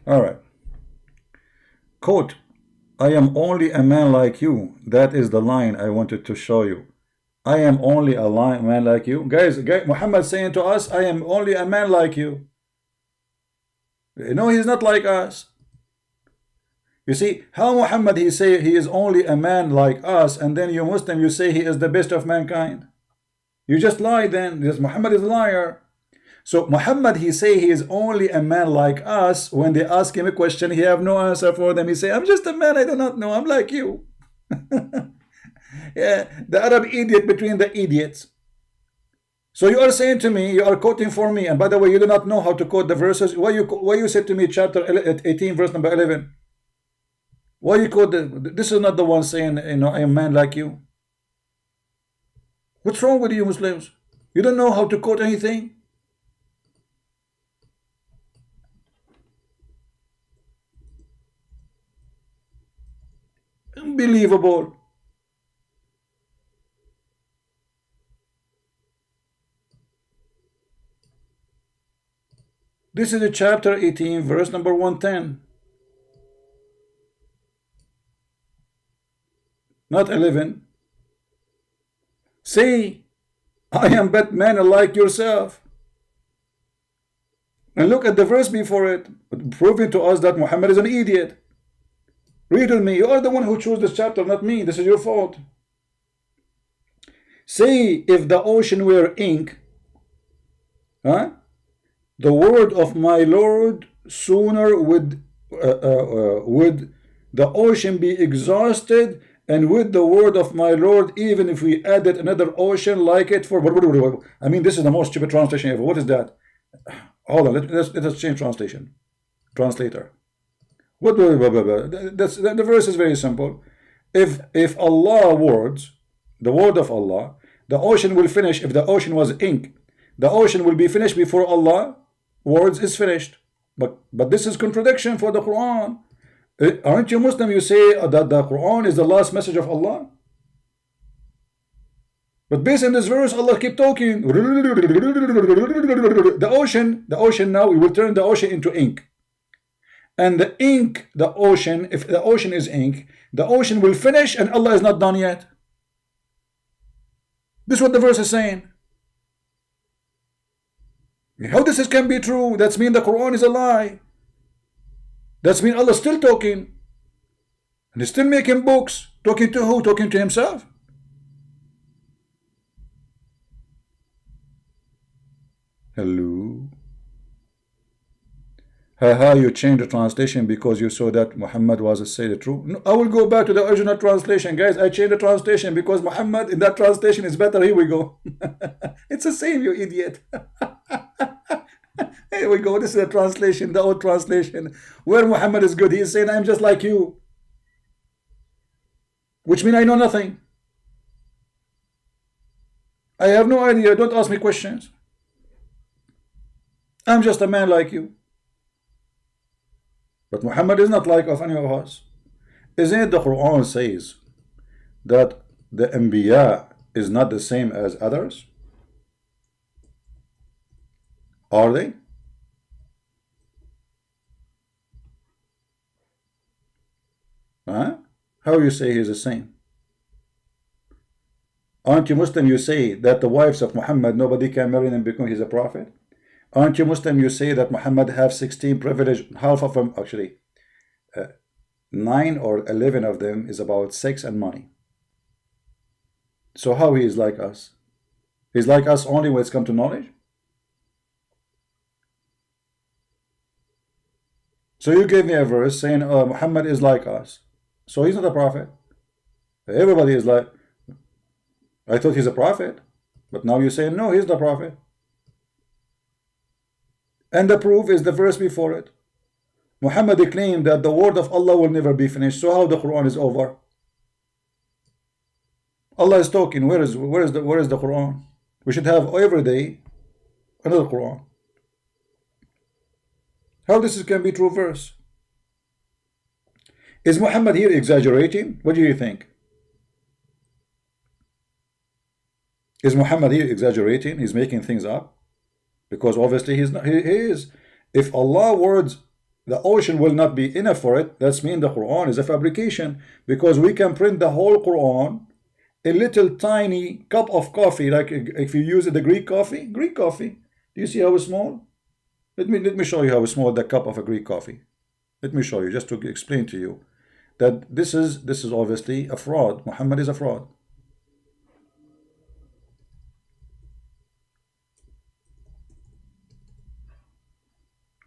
All right. Quote, I am only a man like you. That is the line I wanted to show you. I am only a man like you. Guys, Muhammad saying to us, I am only a man like you. No, he's not like us. You see, how Muhammad, he say he is only a man like us, and then you Muslim, you say he is the best of mankind. You just lie then. Muhammad is a liar. So Muhammad, he say he is only a man like us. When they ask him a question, he have no answer for them. He say, I'm just a man, I do not know, I'm like you. Yeah, the Arab idiot between the idiots. So you are saying to me, you are quoting for me, and by the way, you do not know how to quote the verses. Why you said to me chapter 18 verse number 11? Why you quote this is not the one saying, I am a man like you. What's wrong with you Muslims? You don't know how to quote anything? Unbelievable. This is a chapter 18 verse number 110, not 11. Say, I am but man like yourself. And look at the verse before it, proving to us that Muhammad is an idiot. Read with me. You are the one who chose this chapter, not me. This is your fault. Say, if the ocean were ink, huh? The word of my Lord, sooner would the ocean be exhausted, and with the word of my Lord, even if we added another ocean like it for. I mean, this is the most stupid translation ever. What is that? Hold on, let us change translation. Translator. What? The verse is very simple. If Allah words, the word of Allah, the ocean will finish. If the ocean was ink, the ocean will be finished before Allah words is finished. But this is contradiction for the Quran. Aren't you Muslim? You say that the Quran is the last message of Allah. But based on this verse, Allah keep talking. The ocean now, we will turn the ocean into ink. And the ink, the ocean, if the ocean is ink, the ocean will finish and Allah is not done yet. This is what the verse is saying. How this can be true? That's mean the Quran is a lie. That's mean Allah is still talking. And he's still making books. Talking to who? Talking to himself. Hello. You changed the translation because you saw that Muhammad was say the truth. No, I will go back to the original translation, guys. I changed the translation because Muhammad in that translation is better. Here we go. It's the same, you idiot. Here we go. This is the translation, the old translation, where Muhammad is good. He is saying, I am just like you, which means I know nothing. I have no idea. Don't ask me questions. I'm just a man like you. But Muhammad is not like of any of us. Isn't it the Quran says that the Anbiya is not the same as others? Are they? Huh? How you say he's the same? Aren't you Muslim? You say that the wives of Muhammad, nobody can marry them because he's a prophet? Aren't you Muslim? You say that Muhammad have 16 privilege, half of them actually, 9 or 11 of them is about sex and money. So how he is like us? He's like us only when it's come to knowledge? So you gave me a verse saying Muhammad is like us. So he's not a prophet. Everybody is like, I thought he's a prophet. But now you're saying no, he's the prophet. And the proof is the verse before it. Muhammad claimed that the word of Allah will never be finished. So how the Quran is over? Allah is talking. Where is the Quran? We should have every day another Quran. How this can be true verse? Is Muhammad here exaggerating? What do you think? Is Muhammad here exaggerating? He's making things up? Because obviously he's not. He is. If Allah words, the ocean will not be enough for it. That's mean the Quran is a fabrication. Because we can print the whole Quran, a little tiny cup of coffee, like if you use the Greek coffee. Greek coffee. Do you see how small? Let me show you how small the cup of a Greek coffee. Let me show you just to explain to you that this is obviously a fraud. Muhammad is a fraud.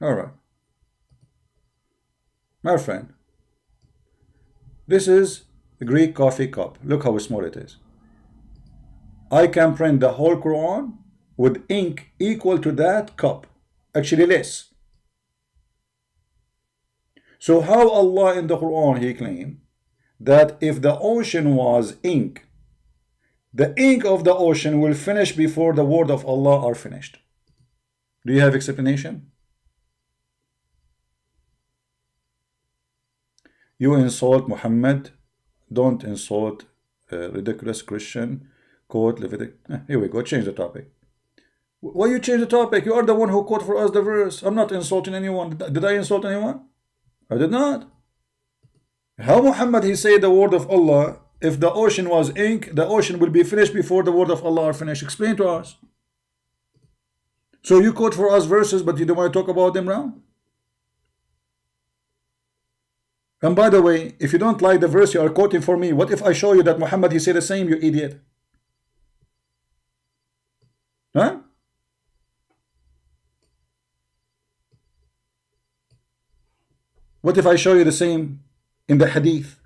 All right. My friend, this is a Greek coffee cup. Look how small it is. I can print the whole Quran with ink equal to that cup. Actually less. So how Allah in the Quran, he claimed that if the ocean was ink, the ink of the ocean will finish before the word of Allah are finished. Do you have explanation? You insult Muhammad, don't insult a ridiculous Christian. Quote Leviticus. Here we go, change the topic. Why you change the topic? You are the one who quote for us the verse. I'm not insulting anyone. Did I insult anyone? I did not. How Muhammad he said the word of Allah, if the ocean was ink, the ocean will be finished before the word of Allah are finished. Explain to us. So you quote for us verses, but you don't want to talk about them now? And by the way, if you don't like the verse you are quoting for me, what if I show you that Muhammad he said the same, you idiot? Huh? What if I show you the same in the hadith?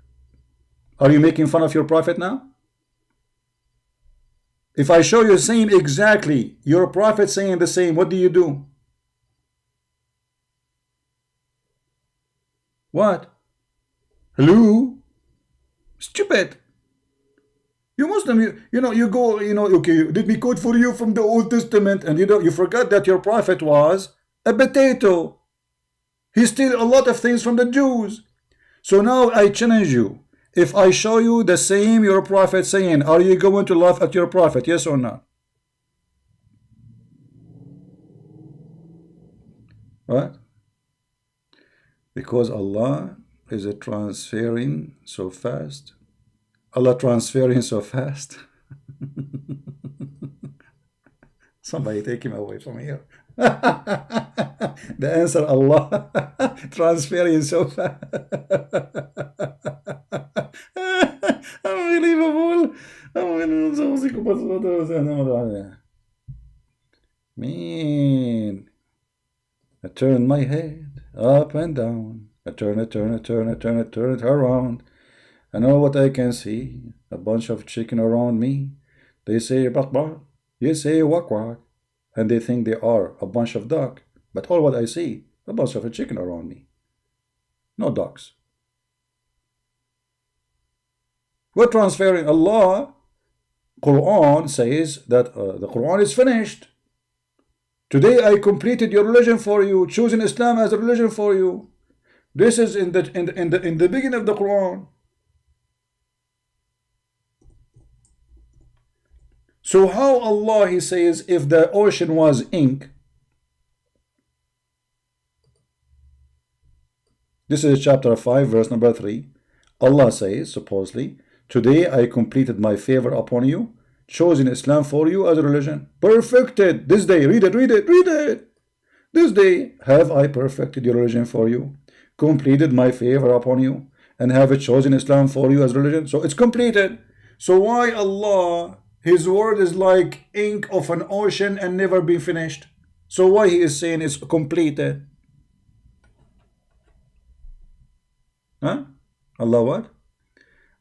Are you making fun of your prophet now? If I show you the same exactly, your prophet saying the same, what do you do? What? Hello? Stupid. You Muslim, you go, okay, let me quote for you from the Old Testament, and you forgot that your prophet was a potato. He stole a lot of things from the Jews. So now I challenge you. If I show you the same your prophet saying, are you going to laugh at your prophet? Yes or no? What? Because Allah is transferring so fast. Allah transferring so fast. Somebody take him away from here. The answer, Allah transferring so fast. Unbelievable. Man, I turn my head up and down. I turn it around. And all what I can see, a bunch of chicken around me. They say bak bak, you say wak wak, and they think they are a bunch of duck. But all what I see, a bunch of a chicken around me. No ducks. We're transferring. Allah, Quran says that the Quran is finished. Today I completed your religion for you, choosing Islam as a religion for you. This is in the beginning of the Quran. So how Allah he says if the ocean was ink? This is chapter 5 verse number 3. Allah says supposedly, today I completed my favor upon you, chosen Islam for you as a religion. Perfected this day. Read it. This day have I perfected your religion for you, completed my favor upon you, and have chosen Islam for you as religion. So it's completed. So why Allah, his word is like ink of an ocean and never be finished? So why he is saying it's completed? Huh? Allah what?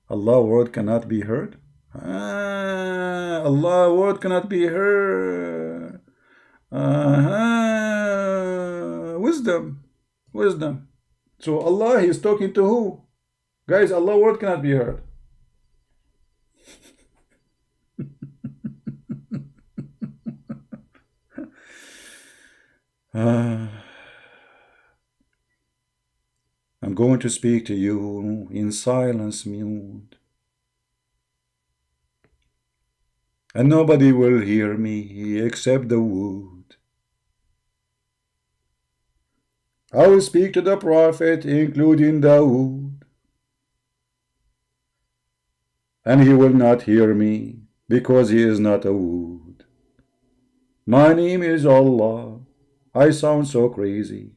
Allah word cannot be heard. Allah word cannot be heard. Wisdom. So Allah, he is talking to who? Guys, Allah word cannot be heard. I'm going to speak to you in silence mute, and nobody will hear me except the wood. I will speak to the prophet, including Dawood, and he will not hear me because he is not a wood. My name is Allah. I sound so crazy.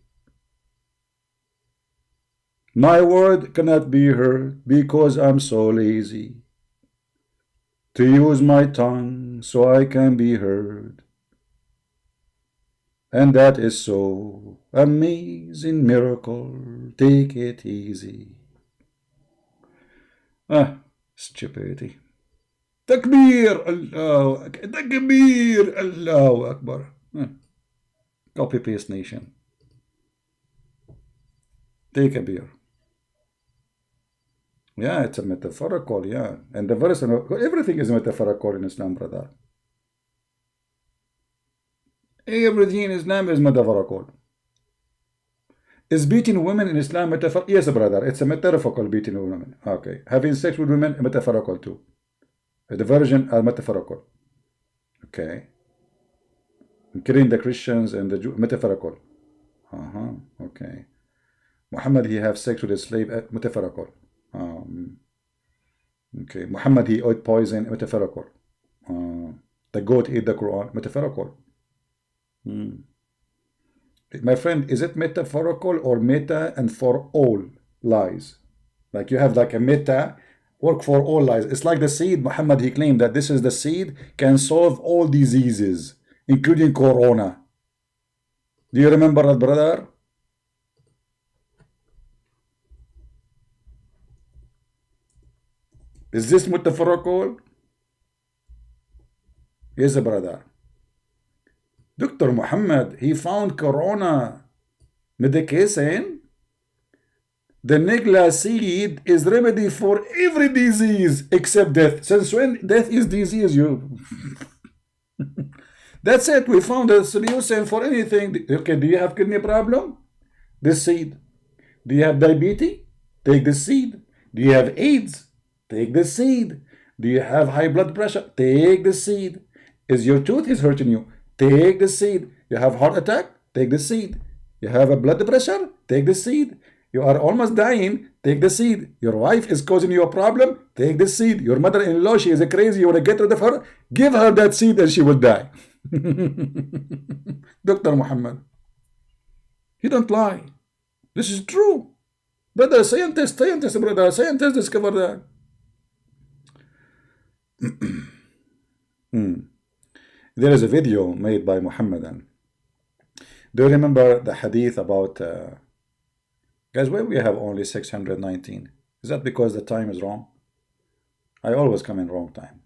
My word cannot be heard because I'm so lazy to use my tongue so I can be heard. And that is so amazing miracle. Take it easy. Ah, stupidity. Takbir, Allah, Takbir, Allahu Akbar. Copy paste nation. Take a beer. Yeah, it's a metaphorical, yeah. And the verse, everything is metaphorical in Islam, brother. Everything in Islam is metaphorical. Is beating women in Islam metaphorical? Yes, brother, it's a metaphorical beating women. Okay. Having sex with women, metaphorical too. The virgin are metaphorical. Okay. Killing the Christians and the Jews, metaphorical. Okay. Muhammad, he have sex with a slave, metaphorical. Okay. Muhammad, he ate poison, metaphorical. The goat ate the Quran, metaphorical. My friend, is it metaphorical or meta and for all lies? Like you have like a meta, work for all lies. It's like the seed. Muhammad, he claimed that this is the seed, can solve all diseases, including corona. Do you remember that, brother? Is this metaphorical? Yes, brother. Dr. Muhammad, he found corona medication. The Nigla seed is remedy for every disease except death. Since when death is disease, you... That's it. We found a solution for anything. Okay, do you have kidney problem? This seed. Do you have diabetes? Take the seed. Do you have AIDS? Take the seed. Do you have high blood pressure? Take the seed. Is your tooth is hurting you? Take the seed. You have heart attack? Take the seed. You have a blood pressure? Take the seed. You are almost dying? Take the seed. Your wife is causing you a problem? Take the seed. Your mother-in-law, she is a crazy, you want to get rid of her? Give her that seed and she will die. Dr. Muhammad, he don't lie. This is true. Brother, scientists, brother, scientists discover that. There is a video made by Muhammadan. Do you remember the hadith about guys, why we have only 619? Is that because the time is wrong? I always come in wrong time.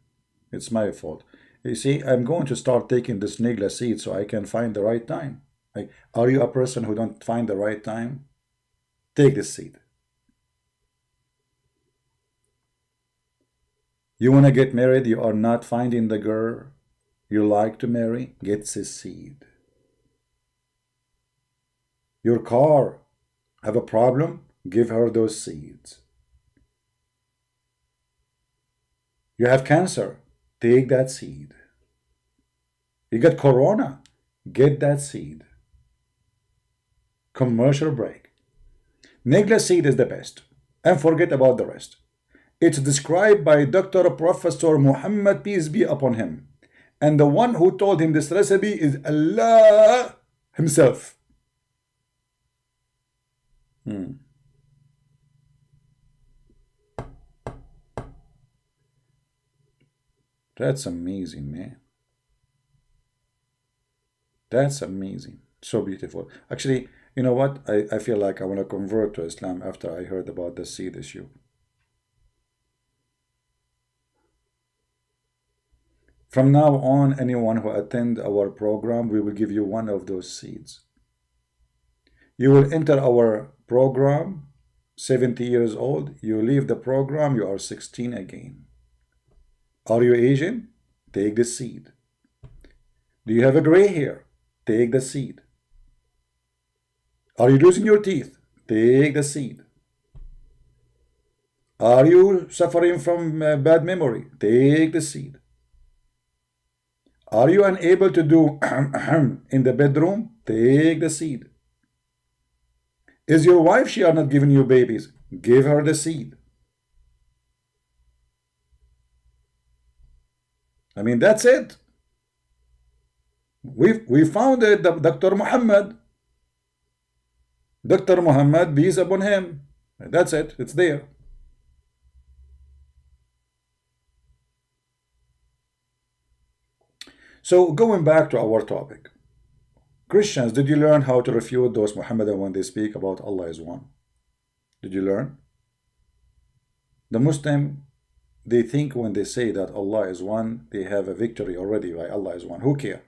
It's my fault. You see, I'm going to start taking this Nigla seed so I can find the right time. Like, are you a person who don't find the right time? Take this seed. You want to get married, you are not finding the girl you like to marry, get this seed. Your car have a problem, give her those seeds. You have cancer, take that seed. You got corona, get that seed. Commercial break. Nigla seed is the best, and forget about the rest. It's described by Dr. Professor Muhammad, peace be upon him. And the one who told him this recipe is Allah himself. That's amazing, man. That's amazing. So beautiful. Actually, you know what? I feel like I want to convert to Islam after I heard about the seed issue. From now on, anyone who attend our program, we will give you one of those seeds. You will enter our program, 70 years old. You leave the program, you are 16 again. Are you Asian? Take the seed. Do you have a gray hair? Take the seed. Are you losing your teeth? Take the seed. Are you suffering from bad memory? Take the seed. Are you unable to do in the bedroom? Take the seed. Is your wife, she are not giving you babies? Give her the seed. I mean, that's it. We found it, Dr. Muhammad. Dr. Muhammad, peace upon him. That's it. It's there. So going back to our topic, Christians, did you learn how to refute those Muhammadan when they speak about Allah is one? Did you learn? The Muslim, they think when they say that Allah is one, they have a victory already by Allah is one. Who care?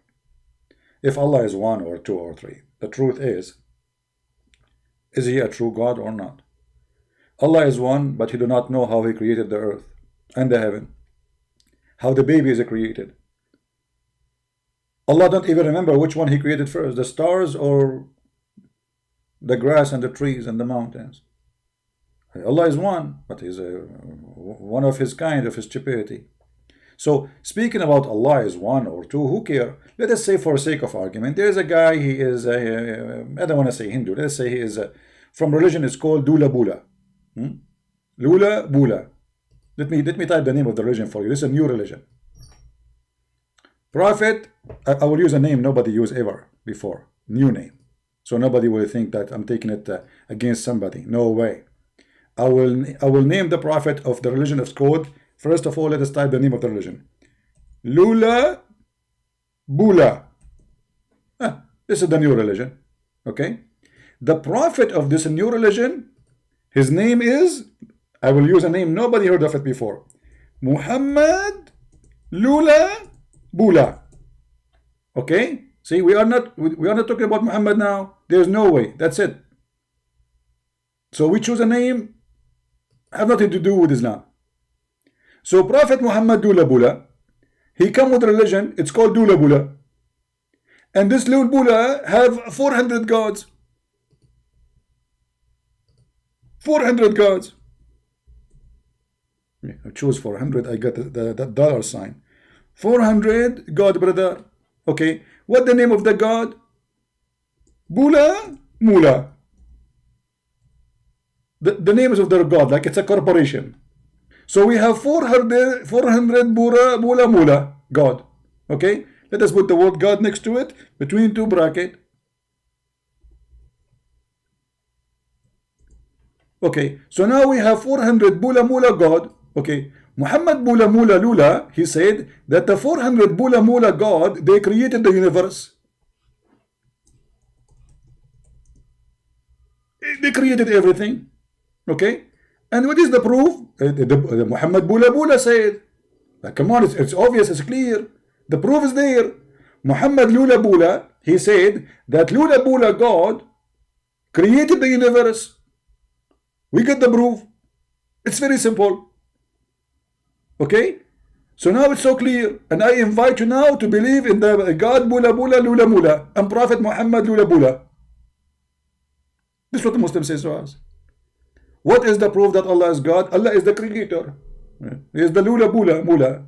If Allah is one or two or three, the truth is he a true God or not? Allah is one, but you do not know how he created the earth and the heaven, how the baby is created. Allah don't even remember which one he created first, the stars or the grass and the trees and the mountains. Allah is one, but he's one of his kind, of his stupidity. So speaking about Allah is one or two, who care? Let us say, for sake of argument, there is a guy, he is I don't want to say Hindu, let's say he is from religion is called Dula Bula. Lula Bula. Let me type the name of the religion for you. This is a new religion. Prophet, I will use a name nobody used ever before, new name, so nobody will think that I'm taking it against somebody. No way. I will name the prophet of the religion of code. First of all, let us type the name of the religion. Lula Bula. This is the new religion. Okay. The prophet of this new religion, his name is, I will use a name nobody heard of it before, Muhammad Lula Bula. Okay. See, we are not talking about Muhammad now. There's no way. That's it. So we choose a name have nothing to do with Islam. So Prophet Muhammad Dula Bula, he come with a religion, it's called Dula Bula. And this Dula Bula have 400 gods. 400 gods. I choose 400, I got the dollar sign. 400 God, brother. Okay, what the name of the God? Bula Mula. The names of their God, like it's a corporation. So we have 400 Bula Mula God. Okay, let us put the word God next to it, between two brackets. Okay, so now we have 400 Bula Mula God. Okay, Muhammad Bula Mula Lula, he said that the 400 Bula Mula God, they created the universe. They created everything. Okay, and what is the proof? The Muhammad Bula Bula said, come on, it's obvious, it's clear. The proof is there. Muhammad Lula Bula, he said that Lula Bula God created the universe. We get the proof. It's very simple. Okay, so now it's so clear, and I invite you now to believe in the God Bula Bula Lula Mula and Prophet Muhammad Lula Bula. This is what the Muslim says to us. What is the proof that Allah is God? Allah is the creator. He is the Lula Bula Mula.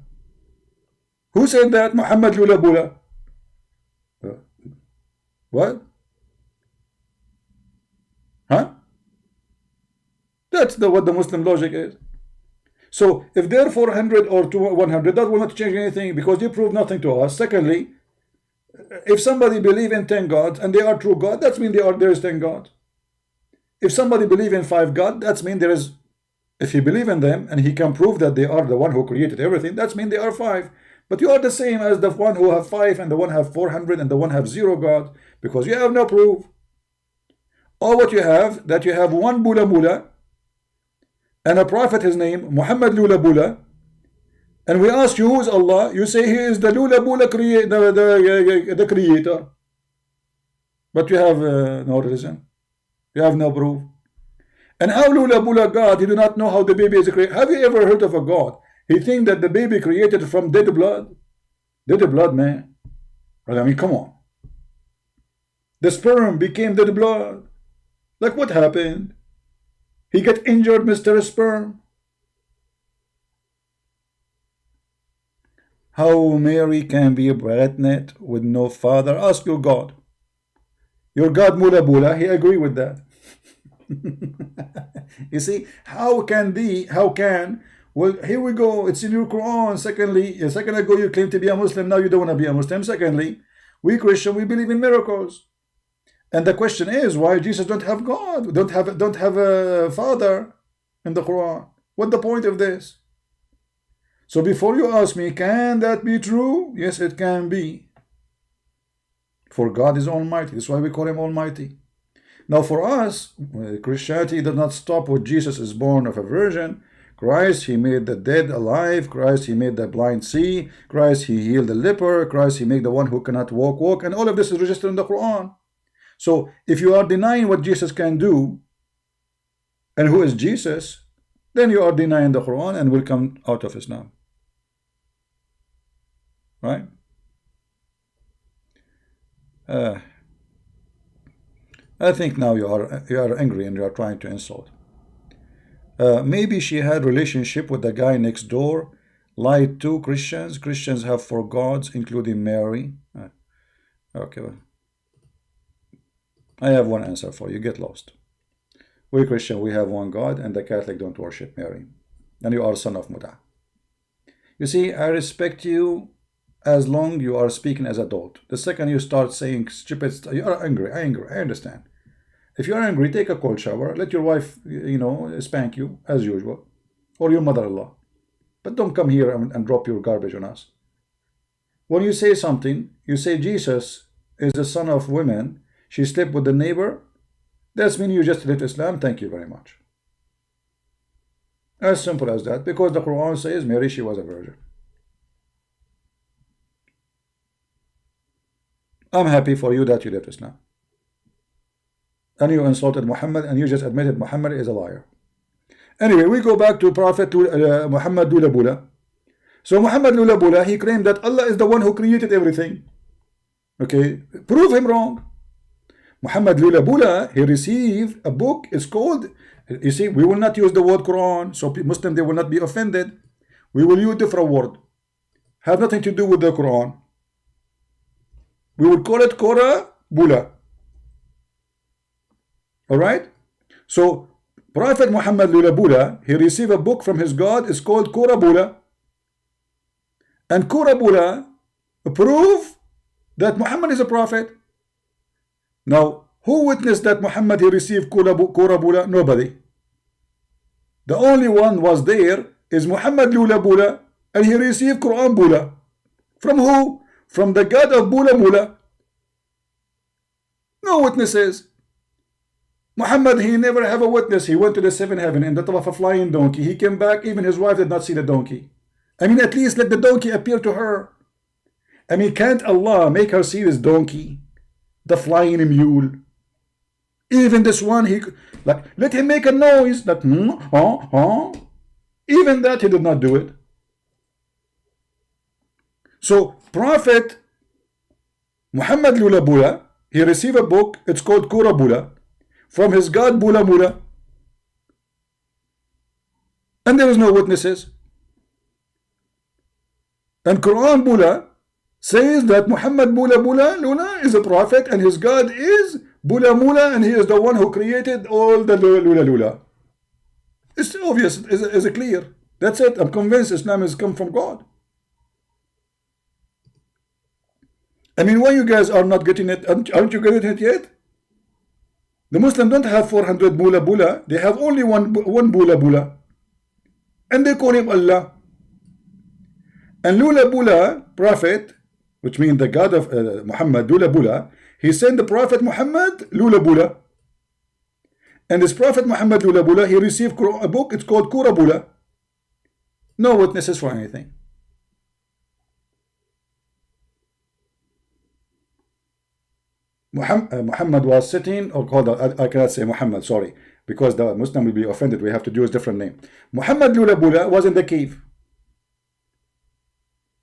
Who said that? Muhammad Lula Bula. What? Huh? That's what the Muslim logic is. So if they're 400 or 100, that will not change anything because you prove nothing to us. Secondly, if somebody believe in 10 gods and they are true God, that means there is 10 gods. If somebody believe in 5 gods, that means there is, if he believe in them and he can prove that they are the one who created everything, that means they are 5. But you are the same as the one who have 5 and the one have 400 and the one have 0 God, because you have no proof. All what you have, that you have one Bula Mula and a prophet, his name Muhammad Lula Bula, and we ask you who is Allah, you say he is the Lula Bula the creator, but you have no reason, you have no proof. And how Lula Bula God, you do not know how the baby is created? Have you ever heard of a God? He think that the baby created from dead blood? Dead blood, man. I mean, come on. The sperm became dead blood. Like what happened? He got injured, Mr. Sperm. How Mary can be pregnant with no father? Ask your God. Your God Mula Bula, he agree with that. You see, how can, well, here we go, it's in your Quran. Secondly, a second ago you claimed to be a Muslim, now you don't want to be a Muslim. Secondly, we Christian, we believe in miracles. And the question is, why Jesus don't have God, don't have a father in the Quran? What's the point of this? So before you ask me, can that be true? Yes, it can be. For God is Almighty. That's why we call him Almighty. Now for us, Christianity does not stop with Jesus is born of a virgin. Christ, he made the dead alive. Christ, he made the blind see. Christ, he healed the leper. Christ, he made the one who cannot walk. And all of this is registered in the Quran. So if you are denying what Jesus can do, and who is Jesus, then you are denying the Quran and will come out of Islam. Right? I think now you are angry and you are trying to insult. Maybe she had relationship with the guy next door, lied to Christians. Christians have four gods, including Mary. Okay, well, I have one answer for you. Get lost. We Christian, we have one God, and the Catholic don't worship Mary. And you are son of Muta. You see, I respect you as long you are speaking as adult. The second you start saying stupid stuff, you are angry. I understand. If you are angry, take a cold shower. Let your wife, spank you as usual, or your mother-in-law. But don't come here and drop your garbage on us. When you say something, you say Jesus is the son of women. She slept with the neighbor. That's mean you just left Islam. Thank you very much. As simple as that. Because the Quran says Mary, she was a virgin. I'm happy for you that you left Islam. And you insulted Muhammad, and you just admitted Muhammad is a liar. Anyway, we go back to Prophet Muhammad Lula Bula. So Muhammad Lula Bula, he claimed that Allah is the one who created everything. Okay, prove him wrong. Muhammad Lula Bula, he received a book. It's called, you see, we will not use the word Quran, so Muslims, they will not be offended. We will use different word. Have nothing to do with the Quran. We will call it Kora Bula. Alright? So, Prophet Muhammad Lula Bula, he received a book from his God. It's called Kora Bula. And Kora Bula prove that Muhammad is a prophet. Now, who witnessed that Muhammad, he received Kora Bula? Nobody. The only one was there is Muhammad Lula Bula, and he received Quran Bula. From who? From the God of Bula Mula. No witnesses. Muhammad, he never have a witness. He went to the seventh heaven in the top of a flying donkey. He came back, even his wife did not see the donkey. I mean, at least let the donkey appear to her. I mean, can't Allah make her see this donkey? The flying mule. Even this one, he like let him make a noise that even that he did not do it. So Prophet Muhammad Lula Bula, he received a book. It's called Kora Bula from his God Bula Mula, and there is no witnesses. And Quran Bula says that Muhammad Bula Lula is a prophet, and his God is Bula Mula, and he is the one who created all the Lula. It's obvious, it's clear. That's it. I'm convinced Islam has come from God. I mean, why you guys are not getting it? Aren't you getting it yet? The Muslims don't have 400 Bula. They have only one Bula. And they call him Allah. And Lula Bula, prophet, which means the God of Muhammad, Lula Bula, he sent the Prophet Muhammad Lula Bula. And this Prophet Muhammad Lula Bula, he received a book, it's called Kora Bula. No witnesses for anything. Muhammad was sitting, or called, I cannot say Muhammad, sorry, because the Muslim will be offended. We have to use different name. Muhammad Lula Bula was in the cave.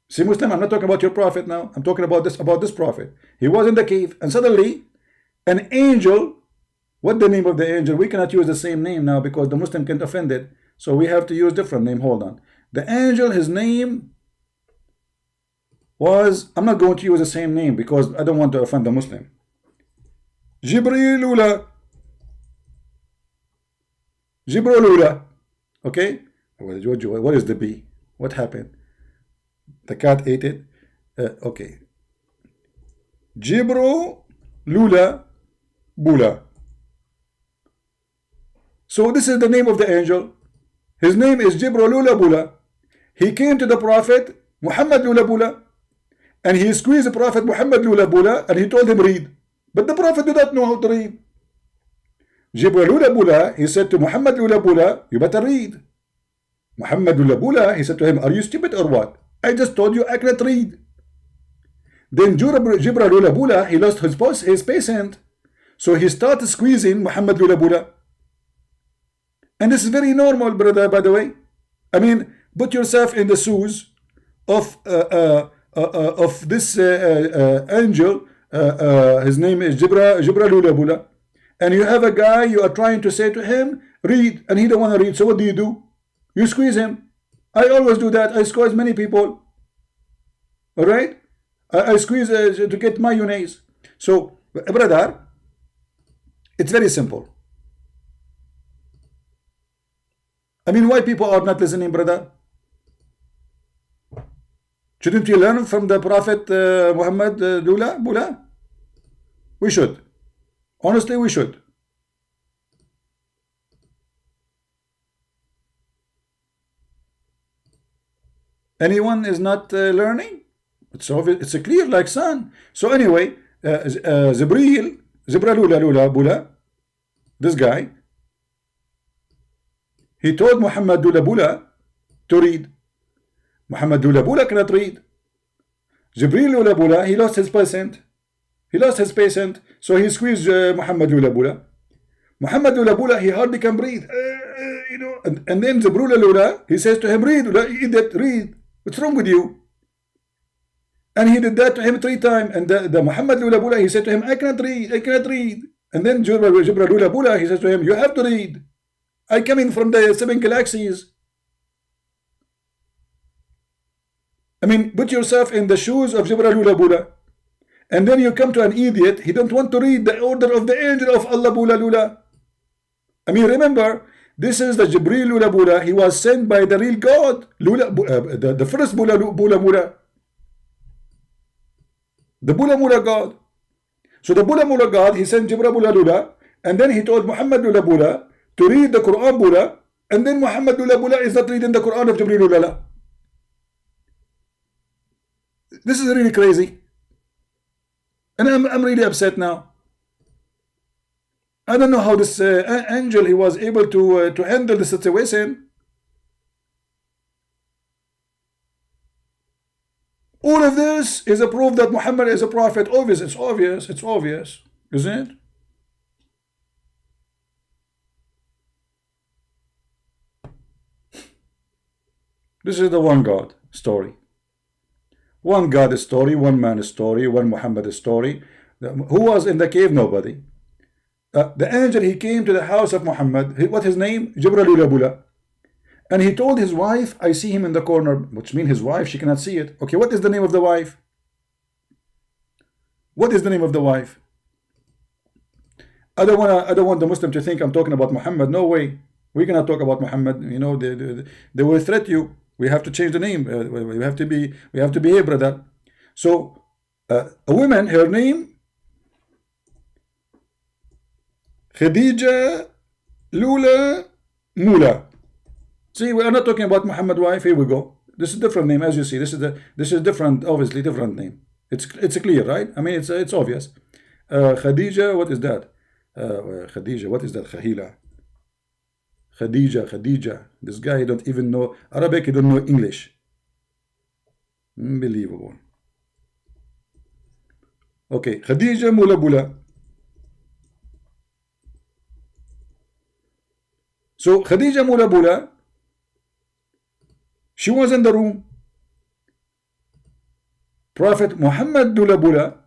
See, Muslim, I'm not talking about your prophet now. I'm talking about this prophet. He was in the cave, and suddenly an angel, what the name of the angel? We cannot use the same name now because the Muslim can't offend it. So we have to use different name. Hold on. The angel, his name was, I'm not going to use the same name because I don't want to offend the Muslim. Jibrilula. Okay? What is the B? What happened? The cat ate it. Okay. Jibro Lula Bula. So this is the name of the angel. His name is Jibro Lula Bula. He came to the Prophet Muhammad Lula Bula, and he squeezed the Prophet Muhammad Lula Bula, and he told him read. But the Prophet did not know how to read. Jibril Lula Bula, he said to Muhammad Lula Bula, you better read. Muhammad Lula Bula, he said to him, are you stupid or what? I just told you I cannot read. Then Jibril Lula Bula, he lost his patient. So he started squeezing Muhammad Lula Bula. And this is very normal, brother, by the way. I mean, put yourself in the shoes of this angel. His name is Jibril Lula Bula. And you have a guy, you are trying to say to him, read, and he don't want to read. So what do? You squeeze him. I always do that. I squeeze many people. All right? I squeeze to get mayonnaise. So, brother, it's very simple. I mean, why people are not listening, brother? Shouldn't we learn from the Prophet Muhammad Lula Bula? We should. Honestly, we should. Anyone is not learning? It's obvious, it's a clear like sun. So anyway, Jibril Lula Bula, this guy, he told Muhammad Lula Bula to read. Muhammad Lula Bula cannot read. Jibril Lula Bula, he lost his patient. So he squeezed Muhammad Lula Bula. Muhammad Lula Bula, he hardly can breathe. You know, and then Jibril Lula, he says to him, read, idiot, read. What's wrong with you? And he did that to him 3 times. And the Muhammad Lula Bula, he said to him, I cannot read. And then Jibril Lula Bula, he says to him, you have to read. I come in from the 7 galaxies. I mean, put yourself in the shoes of Jibril Lula Bula. And then you come to an idiot, he don't want to read the order of the angel of Allah Bula Lula. I mean, remember, this is the Jibril Lula Bula. He was sent by the real God, the first Bula Mula. The Bula Mula God. So the Bula Mula God, he sent Jibril Bula Lula, and then he told Muhammad Lula Bula to read the Quran Bula, and then Muhammad Lula Bula is not reading the Quran of Jibril Lula. This is really crazy. And I'm really upset now. I don't know how this angel, he was able to handle the situation. All of this is a proof that Muhammad is a prophet. It's obvious, isn't it? This is the one God story. One God story, one man story, one Muhammad story. Who was in the cave? Nobody. The angel, he came to the house of Muhammad. What his name? Jibril Lula Bula. And he told his wife, I see him in the corner, which means his wife, she cannot see it. Okay, what is the name of the wife? What is the name of the wife? I don't want the Muslim to think I'm talking about Muhammad. No way. We cannot talk about Muhammad. You know, they will threat you. We have to change the name. We have to behave, brother. So, a woman, her name, Khadija Lula Mula. See, we are not talking about Muhammad wife. Here we go. This is a different name, as you see. This is different, obviously different name. It's clear, right? I mean, it's obvious. Khadija, what is that? Khadija, what is that? Khadija. This guy don't even know Arabic. He don't know English. Unbelievable. Okay, Khadija Mula Bula. So Khadija Mula Bula, she was in the room. Prophet Muhammad Lula Bula,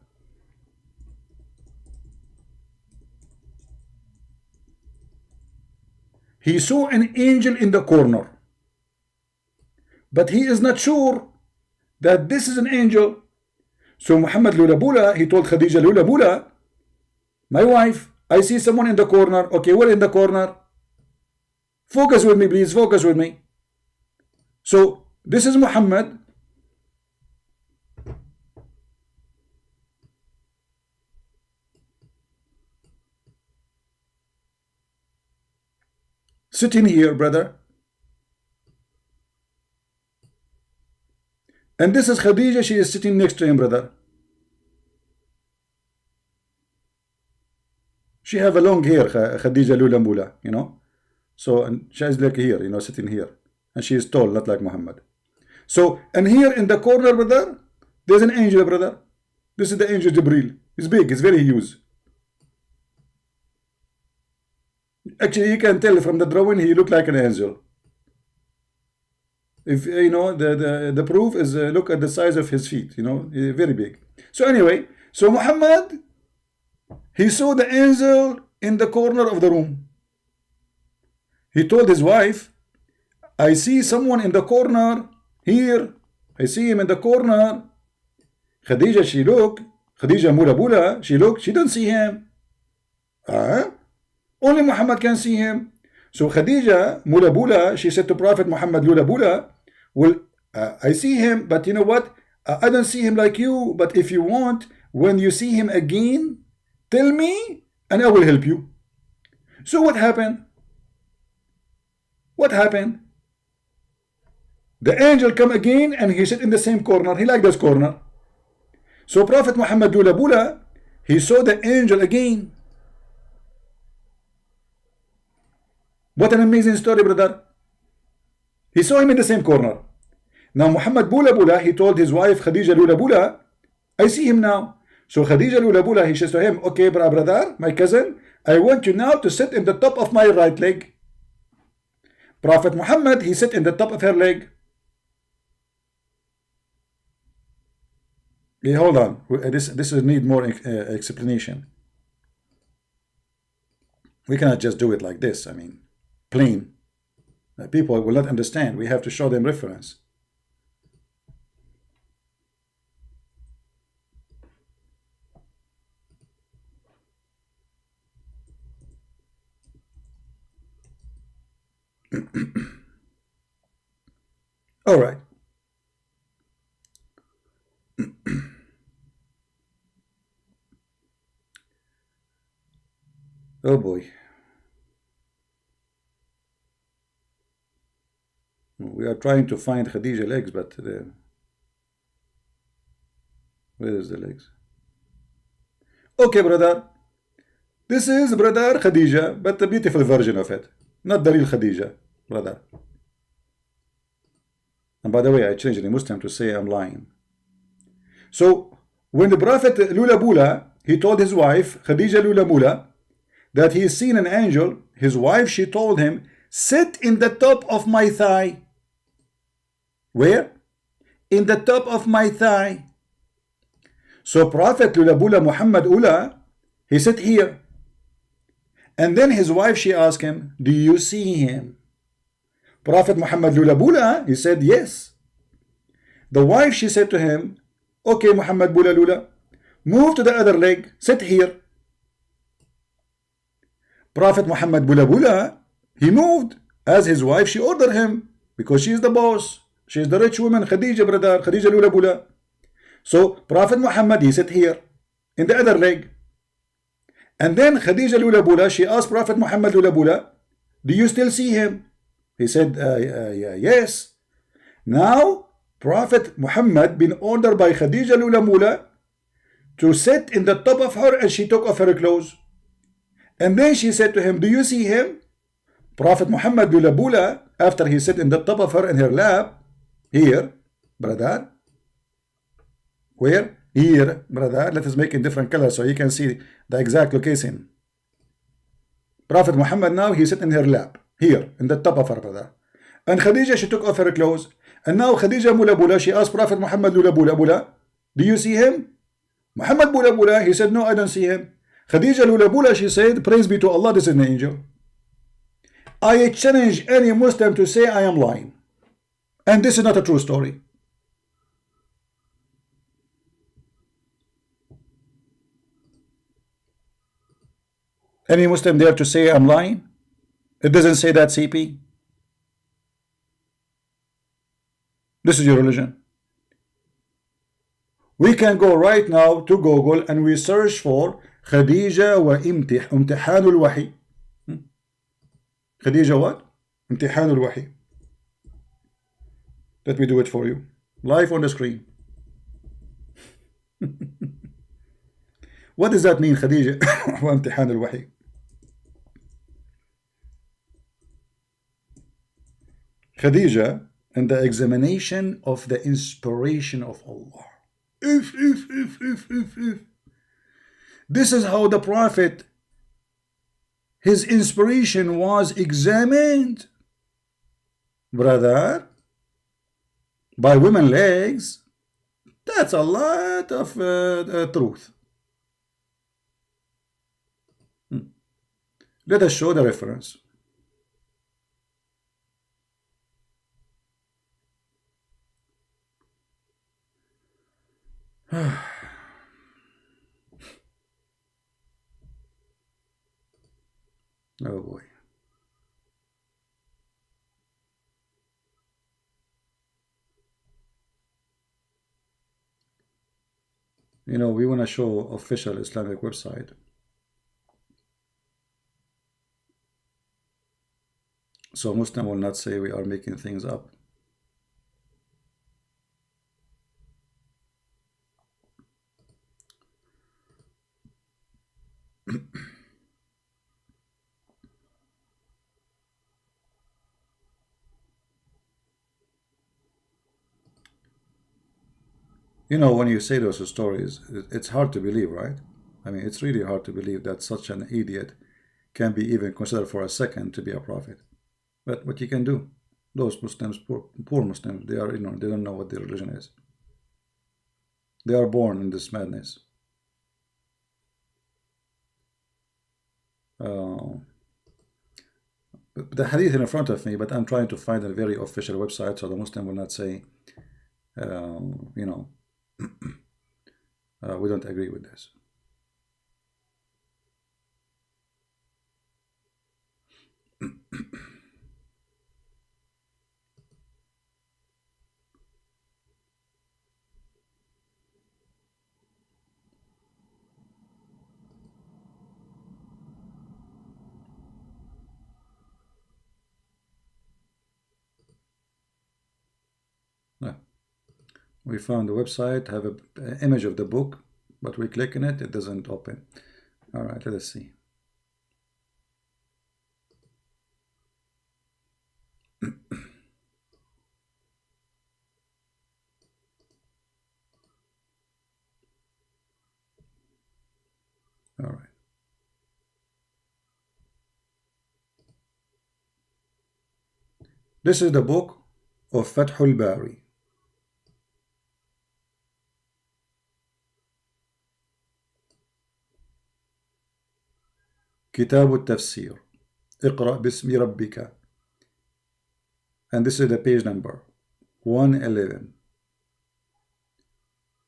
he saw an angel in the corner, but he is not sure that this is an angel. So Muhammad Lula Bula, he told Khadija Lula Bula, my wife, I see someone in the corner. Okay, we're in the corner. Focus with me, please. Focus with me. So this is Muhammad. Sitting here, brother. And this is Khadija, she is sitting next to him, brother. She have a long hair, Khadija Lula Mula, you know. So, and she is like here, you know, sitting here. And she is tall, not like Muhammad. So, and here in the corner, brother, there's an angel, brother. This is the angel Jibril. It's big, it's very huge. Actually, you can tell from the drawing, he looked like an angel. If you know, the proof is look at the size of his feet, you know, very big. So anyway, so Muhammad, he saw the angel in the corner of the room. He told his wife, I see someone in the corner here. I see him in the corner. Khadija, she look. Khadija Mula Bula, she look. She don't see him. Only Muhammad can see him. So Khadija Mula Bula, she said to Prophet Muhammad Lula Bula, well, I see him, but you know what? I don't see him like you. But if you want, when you see him again, tell me, and I will help you. So what happened? What happened? The angel come again, and he sit in the same corner. He like this corner. So Prophet Muhammad Lula Bula, he saw the angel again. What an amazing story, brother. He saw him in the same corner. Now Muhammad Bula Bula, he told his wife Khadija Lula Bula, I see him now. So Khadija Lula Bula, he says to him, okay, brother, my cousin, I want you now to sit in the top of my right leg. Prophet Muhammad, he sit in the top of her leg. Yeah, hold on. This will need more explanation. We cannot just do it like this. I mean, plain. People will not understand. We have to show them reference. All right. Oh boy. We are trying to find Khadija legs, but where is the legs? Okay, brother. This is brother Khadija, but the beautiful version of it. Not the real Khadija, brother. And by the way, I changed the Muslim to say I'm lying. So, when the Prophet Lula Bula, he told his wife, Khadija Lula Mula, that he has seen an angel, his wife, she told him, sit in the top of my thigh. Where? In the top of my thigh. So Prophet Lula Bula Muhammad Ula, he sat here. And then his wife, she asked him, do you see him? Prophet Muhammad Lula Bula, he said, yes. The wife, she said to him, okay, Muhammad Bula Lula, move to the other leg, sit here. Prophet Muhammad Bula Bula, he moved as his wife, she ordered him, because she is the boss. She is the rich woman, Khadija, brother, Khadija Lula Bula. So Prophet Muhammad, he sat here in the other leg. And then Khadija Lula Bula, she asked Prophet Muhammad Lula Bula, do you still see him? He said, yes. Now, Prophet Muhammad been ordered by Khadija Lula Mula to sit in the top of her, and she took off her clothes. And then she said to him, do you see him? Prophet Muhammad Lula Bula, after he sat in the top of her in her lap, here, brother. Where? Here, brother. Let us make it different colors so you can see the exact location. Prophet Muhammad now, he sit in her lap, here, in the top of her, brother. And Khadija, she took off her clothes. And now Khadija Mula Bula, she asked Prophet Muhammad Lula Bula Bula, do you see him? Muhammad Bula Bula, he said, no, I don't see him. Khadija Lula Bula, she said, praise be to Allah, this is an angel. I challenge any Muslim to say I am lying. And this is not a true story. Any Muslim there to say I'm lying? It doesn't say that, CP. This is your religion. We can go right now to Google and we search for Khadija wa imtihanul wahi. Khadija what? Imtihanul wahi. Let me do it for you. Live on the screen. What does that mean, Khadija? وامتحان الوحي. Khadija and the examination of the inspiration of Allah. If. This is how the Prophet, his inspiration was examined, brother, by women legs. That's a lot of truth. Let us show the reference. Oh boy. You know, we want to show official Islamic website. So Muslim will not say we are making things up. You know, when you say those stories, it's hard to believe, right? I mean, it's really hard to believe that such an idiot can be even considered for a second to be a prophet. But what you can do, those Muslims, poor Muslims, they are ignorant. They don't know what their religion is. They are born in this madness. The hadith in front of me, but I'm trying to find a very official website so the Muslim will not say, you know, we don't agree with this. We found the website, have an image of the book, but we click on it, it doesn't open. All right, let us see. All right. This is the book of Fathul Bari. كتاب التفسير اقرأ باسم ربك, and this is the page number 111.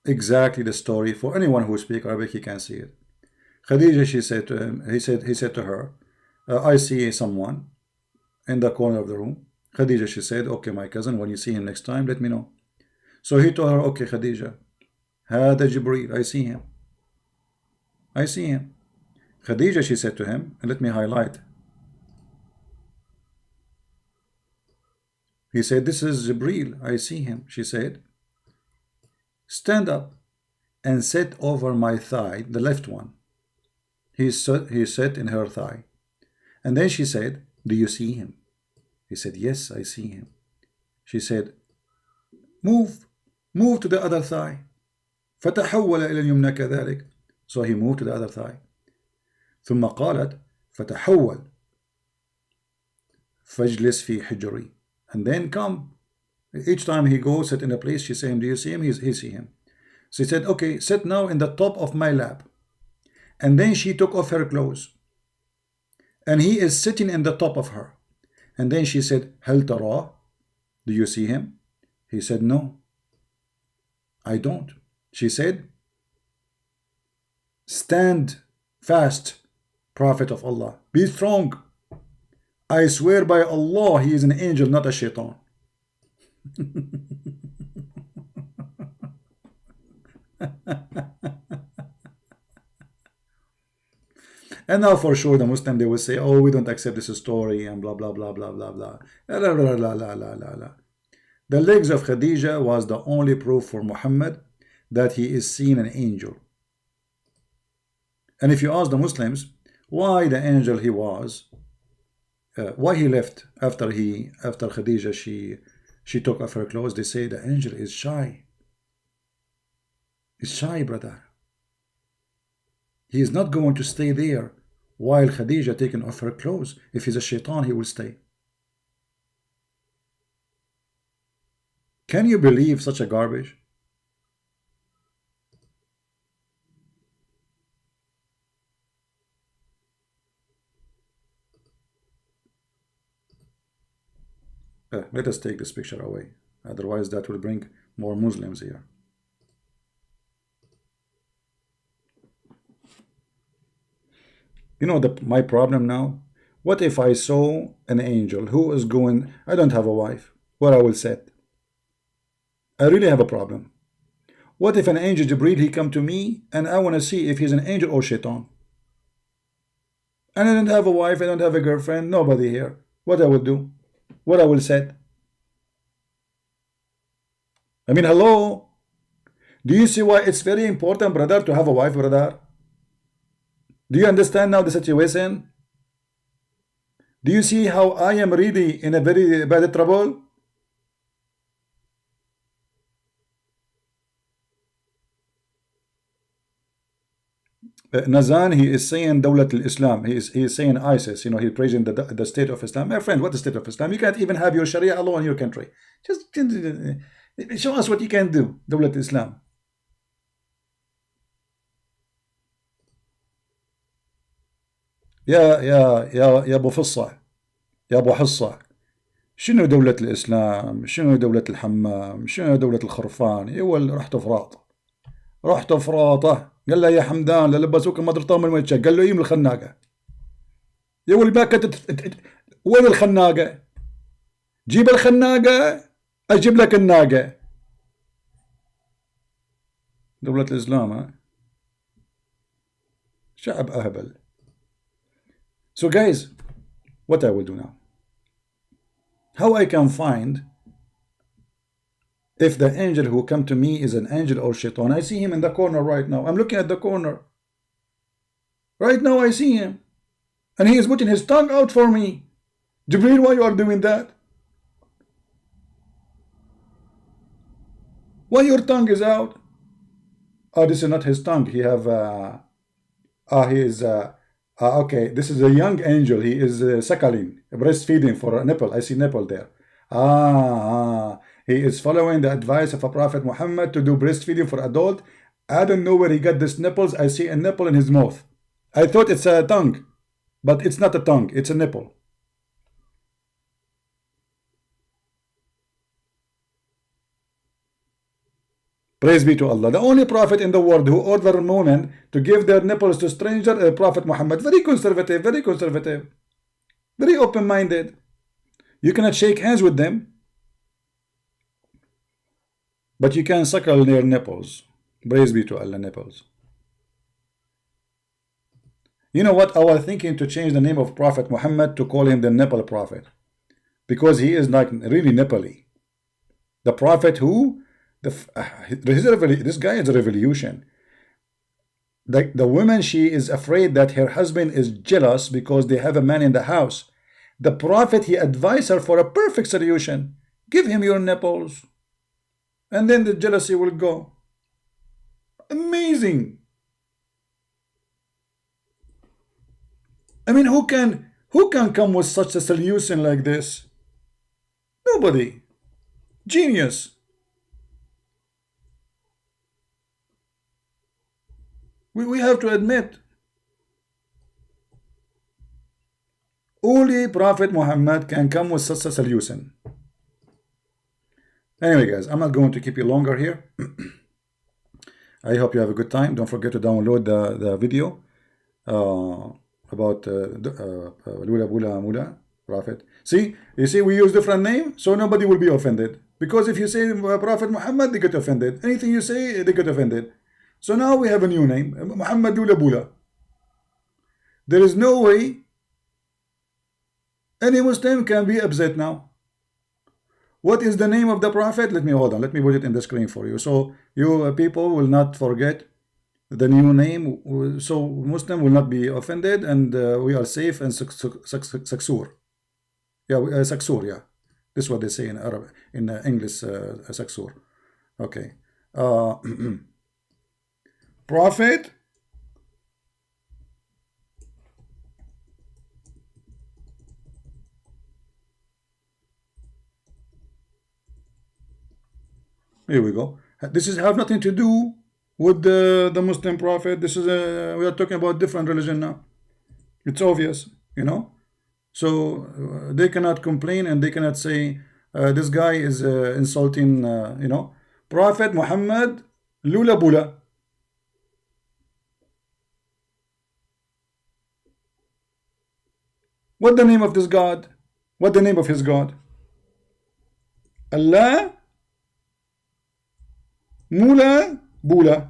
Exactly the story. For anyone who speaks Arabic, he can see it. Khadija, she said to him, he said to her, I see someone in the corner of the room. Khadija, she said, okay, my cousin, when you see him next time, let me know. So he told her, okay, Khadija, هذا جبريل, I see him. I see him. Khadija, she said to him, and let me highlight. He said, this is Jibreel, I see him. She said, stand up and sit over my thigh, the left one. He sat in her thigh. And then she said, do you see him? He said, yes, I see him. She said, move to the other thigh. فتحول إلى اليمنى كذلك. So he moved to the other thigh. ثم قالت فتحول فاجلس في حجري. And then come. Each time he goes, sit in a place, she said, do you see him? He see him. She said, okay, sit now in the top of my lap. And then she took off her clothes. And he is sitting in the top of her. And then she said, هل تراه? Do you see him? He said, no, I don't. She said, stand fast, Prophet of Allah. Be strong. I swear by Allah, he is an angel, not a shaitan. And now for sure the Muslim, they will say, oh, we don't accept this story and blah blah blah blah blah blah. La, la, la, la, la, la, la. The legs of Khadija was the only proof for Muhammad that he is seeing an angel. And if you ask the Muslims why the angel he was, why he left after Khadija she took off her clothes, they say the angel is shy. He's shy, brother. He is not going to stay there while Khadija taking off her clothes. If he's a shaitan, he will stay. Can you believe such a garbage? Let us take this picture away. Otherwise, that will bring more Muslims here. You know my problem now? What if I saw an angel who is going, I don't have a wife, where I will sit? I really have a problem. What if an angel Jibreel, he come to me and I want to see if he's an angel or shaitan? And I don't have a wife, I don't have a girlfriend, nobody here. What I will do? What I will say? I mean, hello? Do you see why it's very important, brother, to have a wife, brother? Do you understand now the situation? Do you see how I am really in a very bad trouble? Nazan, he is saying Dawlat al-Islam. He is saying ISIS. You know, he's praising the state of Islam. My friend, what is the state of Islam? You can't even have your Sharia law in your country. Just show us what you can do. Dawlat al-Islam. يا ابو فصة يا ابو حصة، شنو دولة الاسلام؟ شنو دولة الحمام؟ شنو دولة الخرفان؟ يول رحتوا فراطه. قال له يا حمدان للبسوك المضرطه من وين؟ قال له يم الخناقه. يول باكت وين الخناقه؟ جيب الخناقه اجيب لك الناقه. دولة الاسلام، ها؟ شعب اهبل. So guys, what I will do now? How I can find if the angel who come to me is an angel or shaitan? I see him in the corner right now. I'm looking at the corner. Right now I see him. And he is putting his tongue out for me. Jibreel, why you are doing that? Why your tongue is out? Oh, this is not his tongue. He have okay, this is a young angel. He is suckling, breastfeeding for a nipple. I see nipple there. He is following the advice of a Prophet Muhammad to do breastfeeding for adult. I don't know where he got these nipples. I see a nipple in his mouth. I thought it's a tongue, but it's not a tongue. It's a nipple. Praise be to Allah. The only prophet in the world who ordered women to give their nipples to strangers, Prophet Muhammad. Very conservative, very open-minded. You cannot shake hands with them, but you can suckle their nipples. Praise be to Allah, nipples. You know what? I was thinking to change the name of Prophet Muhammad to call him the nipple prophet, because he is like really nipply. The prophet who this guy is a revolution. The woman, she is afraid that her husband is jealous because they have a man in the house. The prophet, he advised her for a perfect solution. Give him your nipples, and then the jealousy will go. Amazing. I mean, who can come with such a solution like this? Nobody. Genius. We have to admit, only Prophet Muhammad can come with such a solution. Anyway, guys, I'm not going to keep you longer here. I hope you have a good time. Don't forget to download the video about Lula Bula Mula Prophet. See, you see, we use different name, so nobody will be offended. Because if you say Prophet Muhammad, they get offended. Anything you say, they get offended. So now we have a new name, Muhammad Lula Bula. There is no way any Muslim can be upset now. what is the name of the prophet? Let me hold on. Let me put it in the screen for you, so you people will not forget the new name, so Muslim will not be offended, and we are safe and Saksur. Yeah, Saksur. Yeah, this is what they say in Arab, in English, Saksur. Okay. Prophet. Here we go. This is have nothing to do with the Muslim prophet. This is we are talking about different religion now. It's obvious, you know. So they cannot complain and they cannot say this guy is insulting, you know, Prophet Muhammad Lula Bula. What the name of this God? What the name of his God? Allah Mula Bula.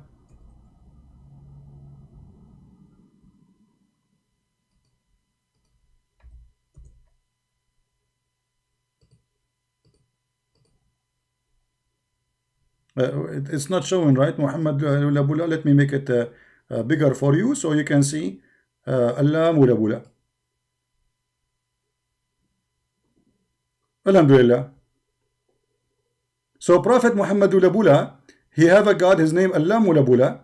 It's not showing, right? Muhammad Lula Bula. Let me make it bigger for you so you can see Allah Mula Bula. Alhamdulillah. So Prophet Muhammad Lula Bula, he have a God, his name Allah Mula Bula,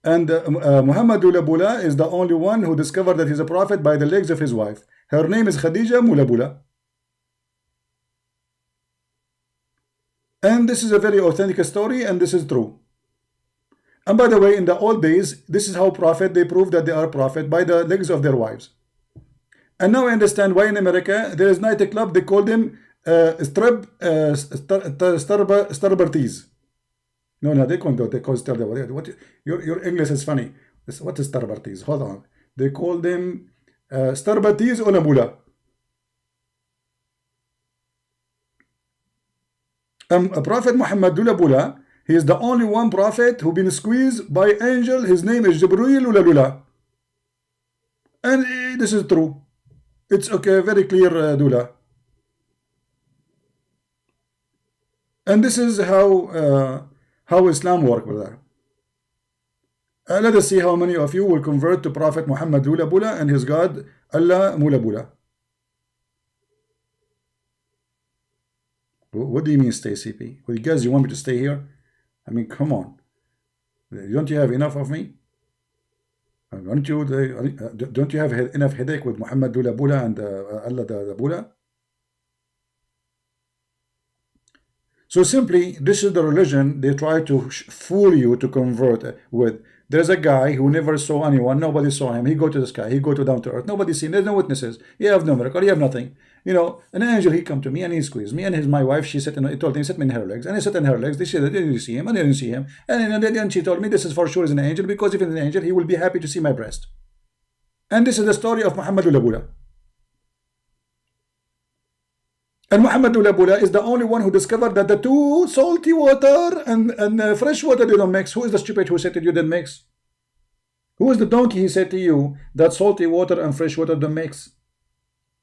and Muhammad Lula Bula is the only one who discovered that he's a prophet by the legs of his wife. Her name is Khadija Mula Bula. And this is a very authentic story, and this is true. And by the way, in the old days, this is how prophet, they prove that they are prophet by the legs of their wives. And now I understand why in America there is night club, they call them Starberties. No, they call Starberties. What your English is funny. What is Starberties? Hold on. They call them Starberties Olamula. Prophet Muhammad Lula Bula, he is the only one prophet who been squeezed by angel. His name is Jibreel Lula Lula. And this is true. It's okay, very clear, Dula. And this is how Islam works, brother. Let us see how many of you will convert to Prophet Muhammad Lula Bula and his God Allah Mula Bula. What do you mean stay, CP? Well, you guys, you want me to stay here? I mean, come on. Don't you have enough of me? Don't you have enough headache with Muhammad Lula Bula and Allah the Bula? So simply, this is the religion they try to fool you to convert with. There's a guy who never saw anyone. Nobody saw him. He go to the sky. He go to down to earth. Nobody seen. There's no witnesses. You have no miracle. You have nothing. You know, an angel, he come to me and he squeezed me. And my wife, she sat in, he told me, sit me in her legs. And I sat in her legs. They said, did you see him? And I didn't see him. And then she told me, this is for sure is an angel, because if it's an angel, he will be happy to see my breast. And this is the story of Muhammad Lula Bula. And Muhammad Lula Bula is the only one who discovered that the two, salty water and fresh water, they don't mix. Who is the stupid who said to you they mix? Who is the donkey he said to you that salty water and fresh water don't mix?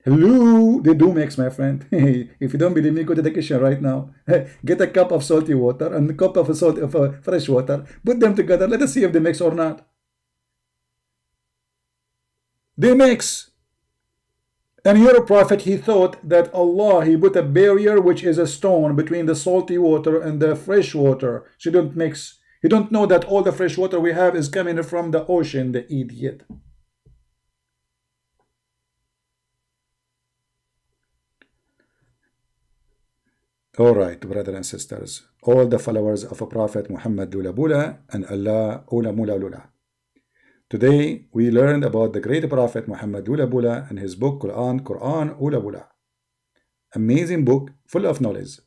Hello, they do mix, my friend. If you don't believe me, go to the kitchen right now. Get a cup of salty water and a cup of fresh water. Put them together. Let us see if they mix or not. They mix. And your prophet, he thought that Allah, he put a barrier, which is a stone, between the salty water and the fresh water. So don't mix. You don't know that all the fresh water we have is coming from the ocean, the idiot. All right, brothers and sisters, all the followers of a Prophet Muhammad Lula Bula and Allah Ula Mula Lula. Today we learned about the great Prophet Muhammad Lula Bula and his book Quran Ula Bula. Amazing book full of knowledge,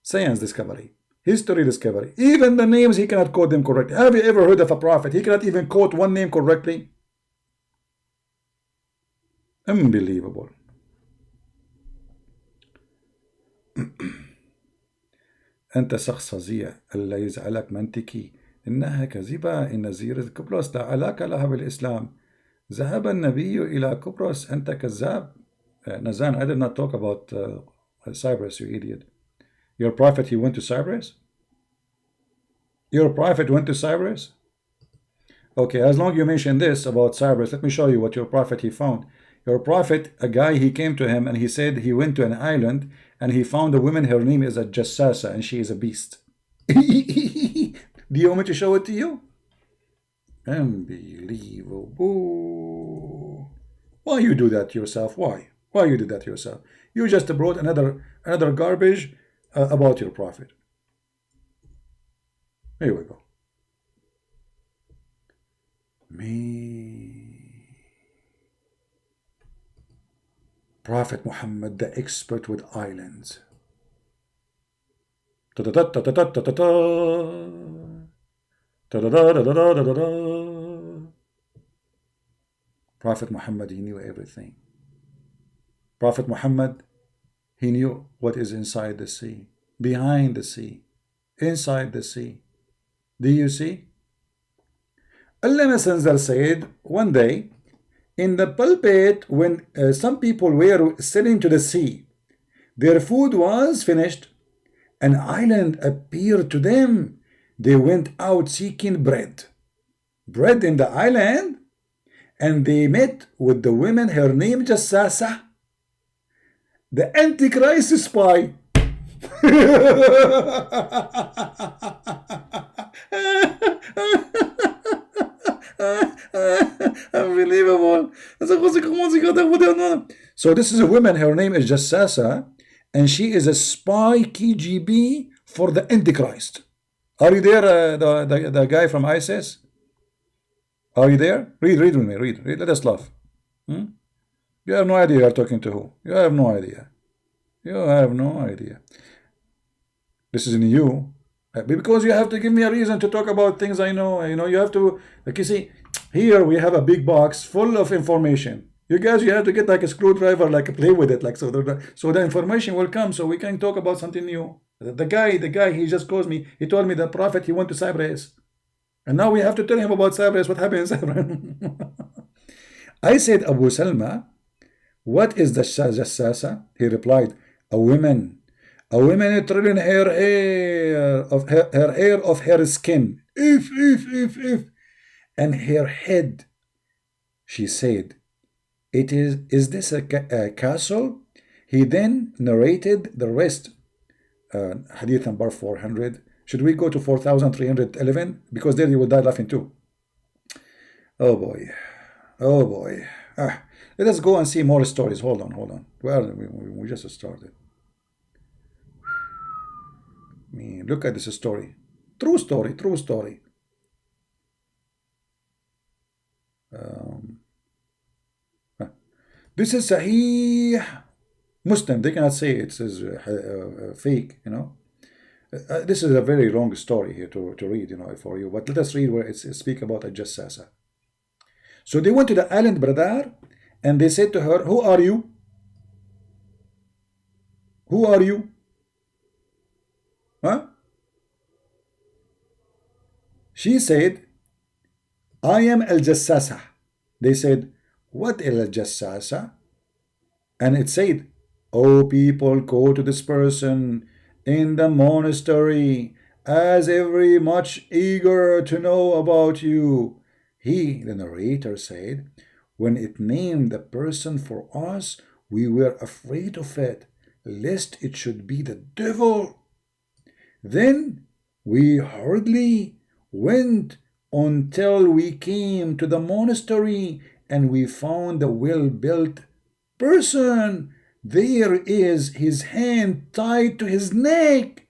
science discovery, history discovery. Even the names he cannot quote them correctly. Have you ever heard of a prophet? He cannot even quote one name correctly. Unbelievable. أنت شخص فظيع، ألا يزعلك منطقي، إنها كذبة، إن زيارة قبرص لا علاقة لها بالإسلام. ذهب النبي إلى قبرص، أنت كذاب. Nazan, I did not talk about Cyprus, you idiot. Your prophet, he went to Cyprus? Your prophet went to Cyprus? Okay, as long as you mention this about Cyprus, let me show you what your prophet he found. Your prophet, a guy, he came to him and he said he went to an island and he found a woman, her name is a Jassasa, and she is a beast. Do you want me to show it to you? Unbelievable. Why you do that yourself? Why? Why you did that yourself? You just brought another garbage about your prophet. Here we go. Me, Prophet Muhammad, the expert with islands. Prophet Muhammad, he knew everything. Prophet Muhammad, he knew what is inside the sea, behind the sea, inside the sea. Do you see? Allah Messenger said one day in the pulpit when some people were sailing to the sea, their food was finished, an island appeared to them. They went out seeking bread in the island, and they met with the woman, her name Jassasa, the Antichrist spy. Unbelievable. So this is a woman, her name is Jassasa, and she is a spy KGB for the Antichrist. Are you there, the guy from ISIS? Are you there? Read with me, read. Let us laugh. You have no idea you are talking to who. You have no idea. You have no idea. This is new. Because you have to give me a reason to talk about things I know. You know, you have to, like you see, here we have a big box full of information. You guys, you have to get like a screwdriver, like play with it, like so the information will come, so we can talk about something new. The guy, he just calls me. He told me the prophet, he went to Cyprus, and now we have to tell him about Cyprus. What happened in Cyprus? I said, Abu Salma, what is the Jassasa? He replied, a woman trailing her hair of her skin, if, and her head. She said, is this a castle? He then narrated the rest. Hadith number 400. Should we go to 4311? Because there you will die laughing too. Oh boy. Let us go and see more stories. Hold on. Well, we just started. Look at this story. True story. This is Sahih Muslim. They cannot say it is fake, you know. This is a very long story here to read, you know, for you. But let us read where it speaks about a Jassasa. So they went to the island, brother, and they said to her, who are you? Who are you? Huh? She said, I am Al-Jassasa. They said, what Al-Jassasa? And it said, oh people, go to this person in the monastery, as every much eager to know about you. He, the narrator, said, when it named the person for us, we were afraid of it, lest it should be the devil. Then we hurriedly went until we came to the monastery, and we found a well-built person. There is his hand tied to his neck,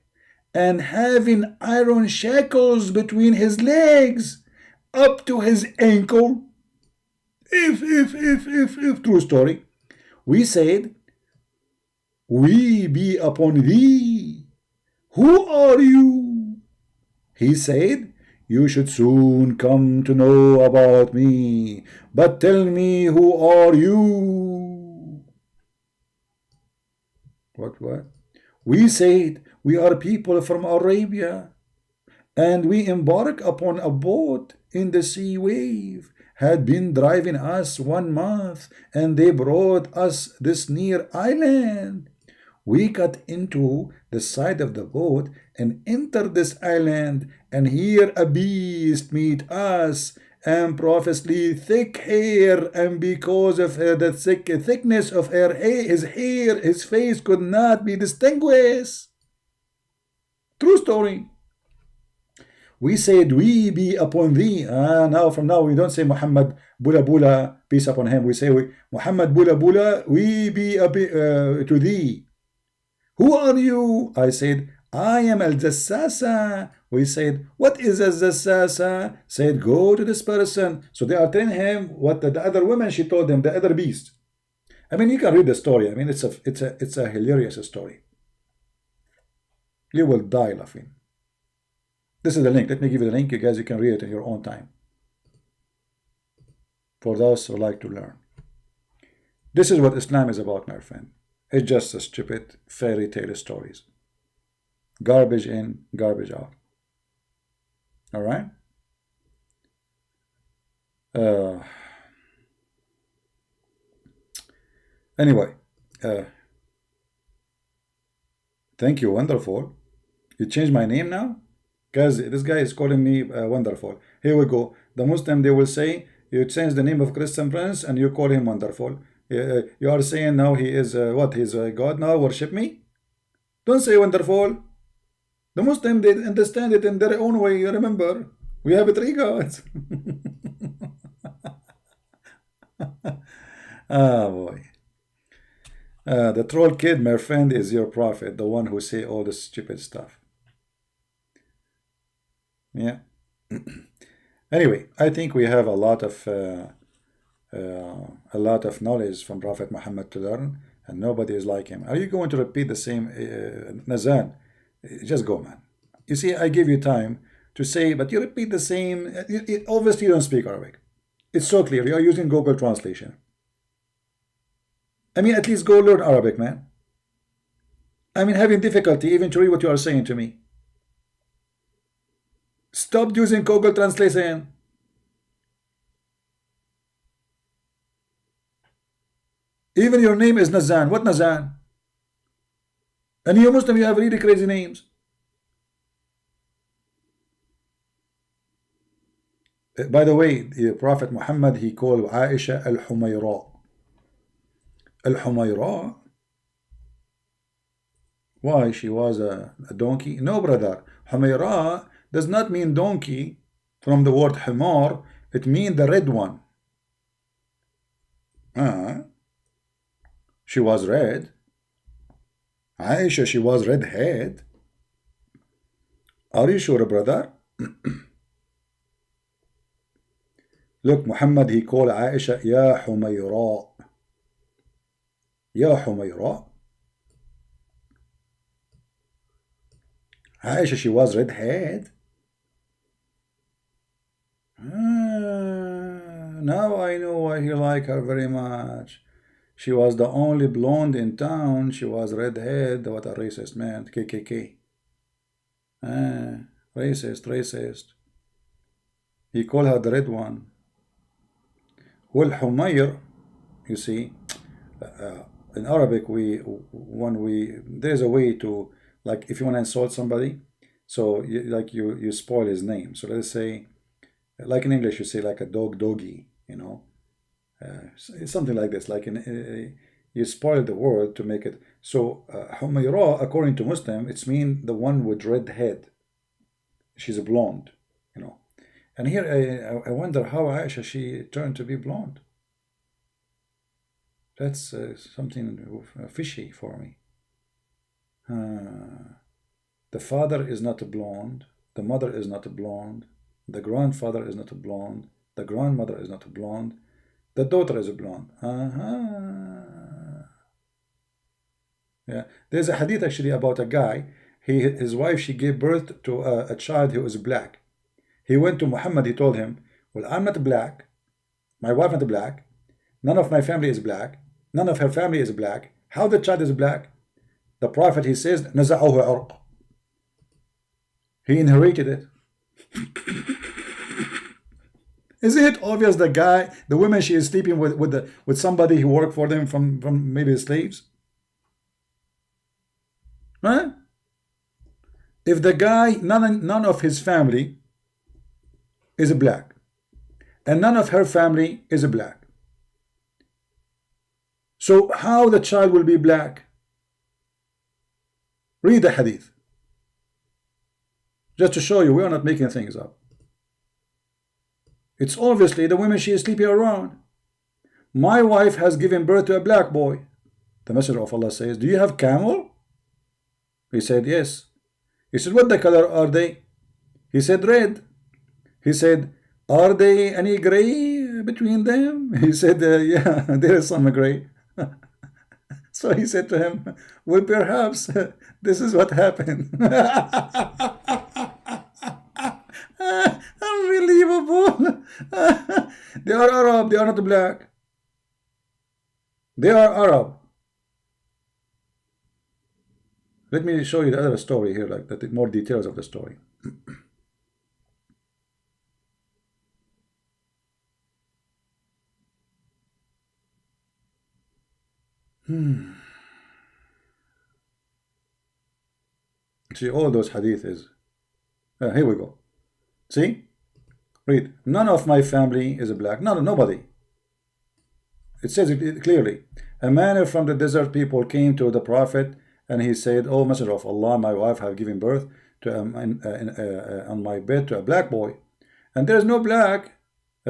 and having iron shackles between his legs up to his ankle. If, true story. We said, we be upon thee. Who are you? He said, you should soon come to know about me, but tell me, who are you? What? We said, we are people from Arabia, and we embark upon a boat in the sea wave, had been driving us 1 month, and they brought us this near island. We got into the side of the boat and entered this island, and here a beast meet us, and profusely thick hair, and because of the thickness of his hair, his face could not be distinguished. True story. We said, we be upon thee. Now from now we don't say Muhammad Bula Bula, peace upon him. We say Muhammad Bula Bula, we be to thee. Who are you? I said, I am Al-Jassasa. We said, what is Al-Jassasa? Said, go to this person. So they are telling him what the other woman, she told them, the other beast. I mean, you can read the story. I mean, it's a hilarious story. You will die laughing. This is the link. Let me give you the link. You guys, you can read it in your own time. For those who like to learn. This is what Islam is about, my friend. It's just a stupid fairy tale stories. Garbage in, garbage out. All right? Anyway. Thank you, wonderful. You changed my name now? Guys, this guy is calling me wonderful. Here we go. The Muslim, they will say, you change the name of Christian Prince and you call him wonderful. You are saying now he is what? He's a God now? Worship me? Don't say wonderful. The Muslim, they understand it in their own way. Remember, we have 3 gods. Ah, boy. The troll kid, my friend, is your prophet, the one who say all this stupid stuff. Yeah. Anyway, I think we have a lot of knowledge from Prophet Muhammad to learn, and nobody is like him. Are you going to repeat the same, Nazan? Just go, man. You see, I give you time to say, but you repeat the same. Obviously, you don't speak Arabic. It's so clear. You are using Google Translation. I mean, at least go learn Arabic, man. I mean, having difficulty even to read what you are saying to me. Stop using Google Translation. Even your name is Nazan. What Nazan? And you Muslim, you have really crazy names. By the way, the Prophet Muhammad, he called Aisha Al-Humayra. Al-Humayra? Why? She was a donkey? No, brother. Humayra does not mean donkey from the word Himar. It means the red one. She was red. Aisha, she was red-haired. Are you sure, brother? Look, Muhammad, he called Aisha, Ya Humayra. Ya Humayra. Aisha, she was red-haired. Now I know why he liked her very much. She was the only blonde in town. She was red-haired. What a racist man. KKK. Racist. He called her the red one. Well, Humayr, you see, in Arabic, there's a way to, like, if you want to insult somebody, so you spoil his name. So let's say, like in English, you say like a dog, doggy, you know. Something like this, like you spoil the word to make it. So Humayra, according to Muslim, it's mean the one with red head. She's a blonde, you know. And here I wonder how Aisha, she turned to be blonde. That's something fishy for me. The father is not a blonde. The mother is not a blonde. The grandfather is not a blonde. The grandmother is not a blonde. The daughter is a blonde. Yeah, there's a hadith actually about a guy. His wife, she gave birth to a child who was black. He went to Muhammad. He told him, "Well, I'm not black. My wife not black. None of my family is black. None of her family is black. How the child is black?" The Prophet, he says, "Naza'uhu urq." He inherited it. Isn't it obvious the woman she is sleeping with somebody who worked for them from maybe slaves? Huh? If the guy, none of his family is black, and none of her family is black, so how the child will be black? Read the hadith. Just to show you, we are not making things up. It's obviously the women she is sleeping around. My wife has given birth to a black boy. The Messenger of Allah says, do you have camel? He said, yes. He said, what the color are they? He said, red. He said, are they any gray between them? He said, yeah, there is some gray. So he said to him, well, perhaps this is what happened. Unbelievable. They are Arab, they are not black. They are Arab. Let me show you the other story here, like the more details of the story. See, all those hadith is here we go. See, read. None of my family is black. Nobody. It says it clearly. A man from the desert people came to the Prophet, and he said, "Oh, Messenger of Allah, my wife have given birth to on my bed to a black boy, and there is no black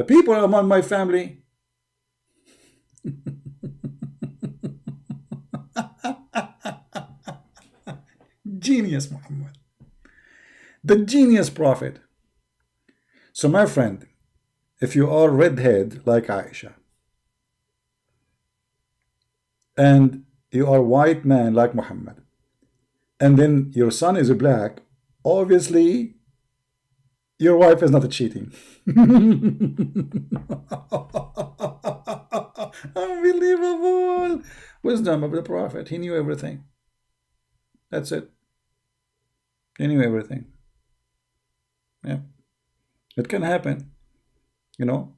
people among my family." Genius Muhammad, the genius prophet. So my friend, if you are redhead like Aisha, and you are white man like Muhammad, and then your son is black, obviously your wife is not cheating. Unbelievable wisdom of the prophet. He knew everything. That's it. He knew everything. Yeah, it can happen. You know,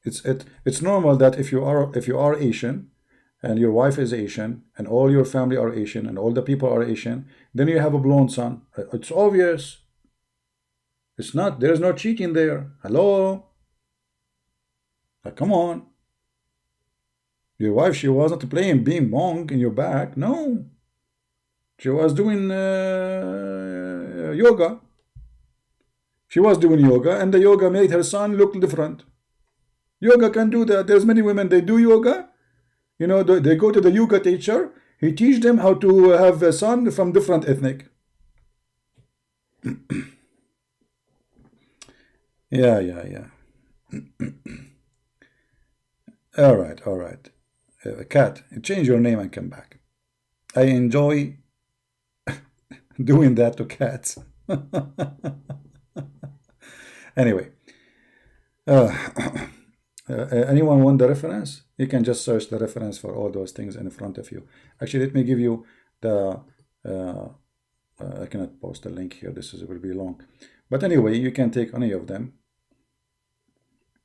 it's normal that if you are Asian, and your wife is Asian, and all your family are Asian, and all the people are Asian, then you have a blonde son. It's obvious. It's not. There's no cheating there. Hello. Come on. Your wife, she wasn't playing being monk in your back. No. She was doing yoga. She was doing yoga, and the yoga made her son look different. Yoga can do that. There's many women, they do yoga. You know, they go to the yoga teacher. He teach them how to have a son from different ethnic. Yeah. All right. Cat, change your name and come back. I enjoy doing that to cats. Anyway, anyone want the reference? You can just search the reference for all those things in front of you. Actually, let me give you the I cannot post the link here. Will be long, but anyway, you can take any of them.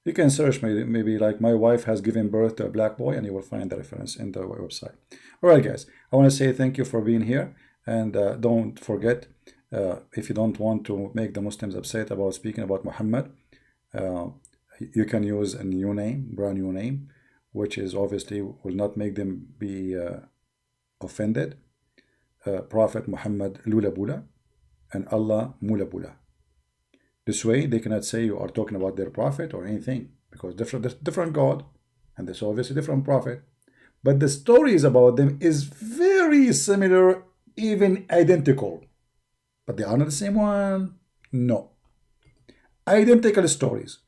You can search maybe like my wife has given birth to a black boy, and you will find the reference in the website. All right, guys, I want to say thank you for being here, and don't forget, if you don't want to make the Muslims upset about speaking about Muhammad, you can use a new name, brand new name, which is obviously will not make them be offended. Prophet Muhammad Lula Bula and Allah Mula Bula. This way they cannot say you are talking about their prophet or anything, because different God, and there's obviously different prophet, but the stories about them is very similar, even identical, but they are not the same one. No. Identical stories,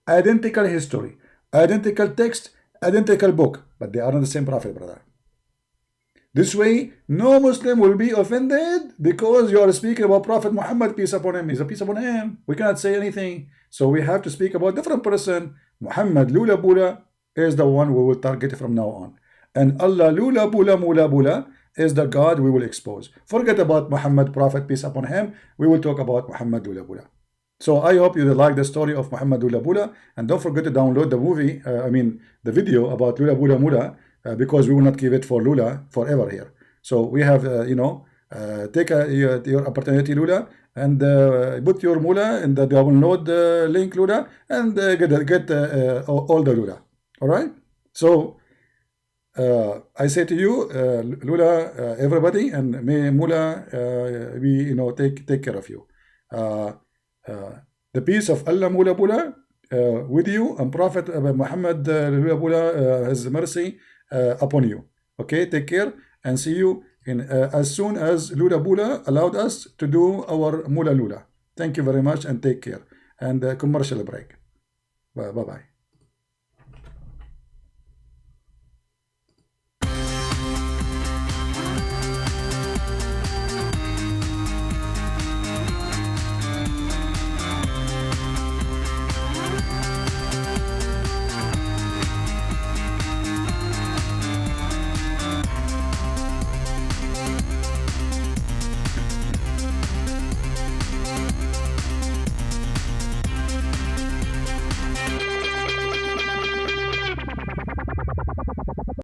identical history, identical text, identical book, but they are not the same prophet, brother. This way, no Muslim will be offended because you are speaking about Prophet Muhammad, peace upon him. He's a peace upon him. We cannot say anything. So we have to speak about different person. Muhammad Lula Bula is the one we will target from now on. And Allah Lula Bula Mula Bula is the God we will expose. Forget about Muhammad, Prophet, peace upon him. We will talk about Muhammad Lula Bula. So I hope you like the story of Muhammad Lula Bula. And don't forget to download the movie, the video about Lula Bula Mula. Because we will not give it for Lula forever here. So we have, a Take your opportunity, Lula, and put your Mula in the download link, Lula, and get all the Lula. All right. So I say to you, Lula, everybody, and may Mula we take care of you. The peace of Allah, Mula Bula, with you, and Prophet Muhammad Lula Bula, His mercy upon you. Okay, take care, and see you in as soon as Lula Bula allowed us to do our Mula Lula. Thank you very much, and take care. And commercial break. Bye bye.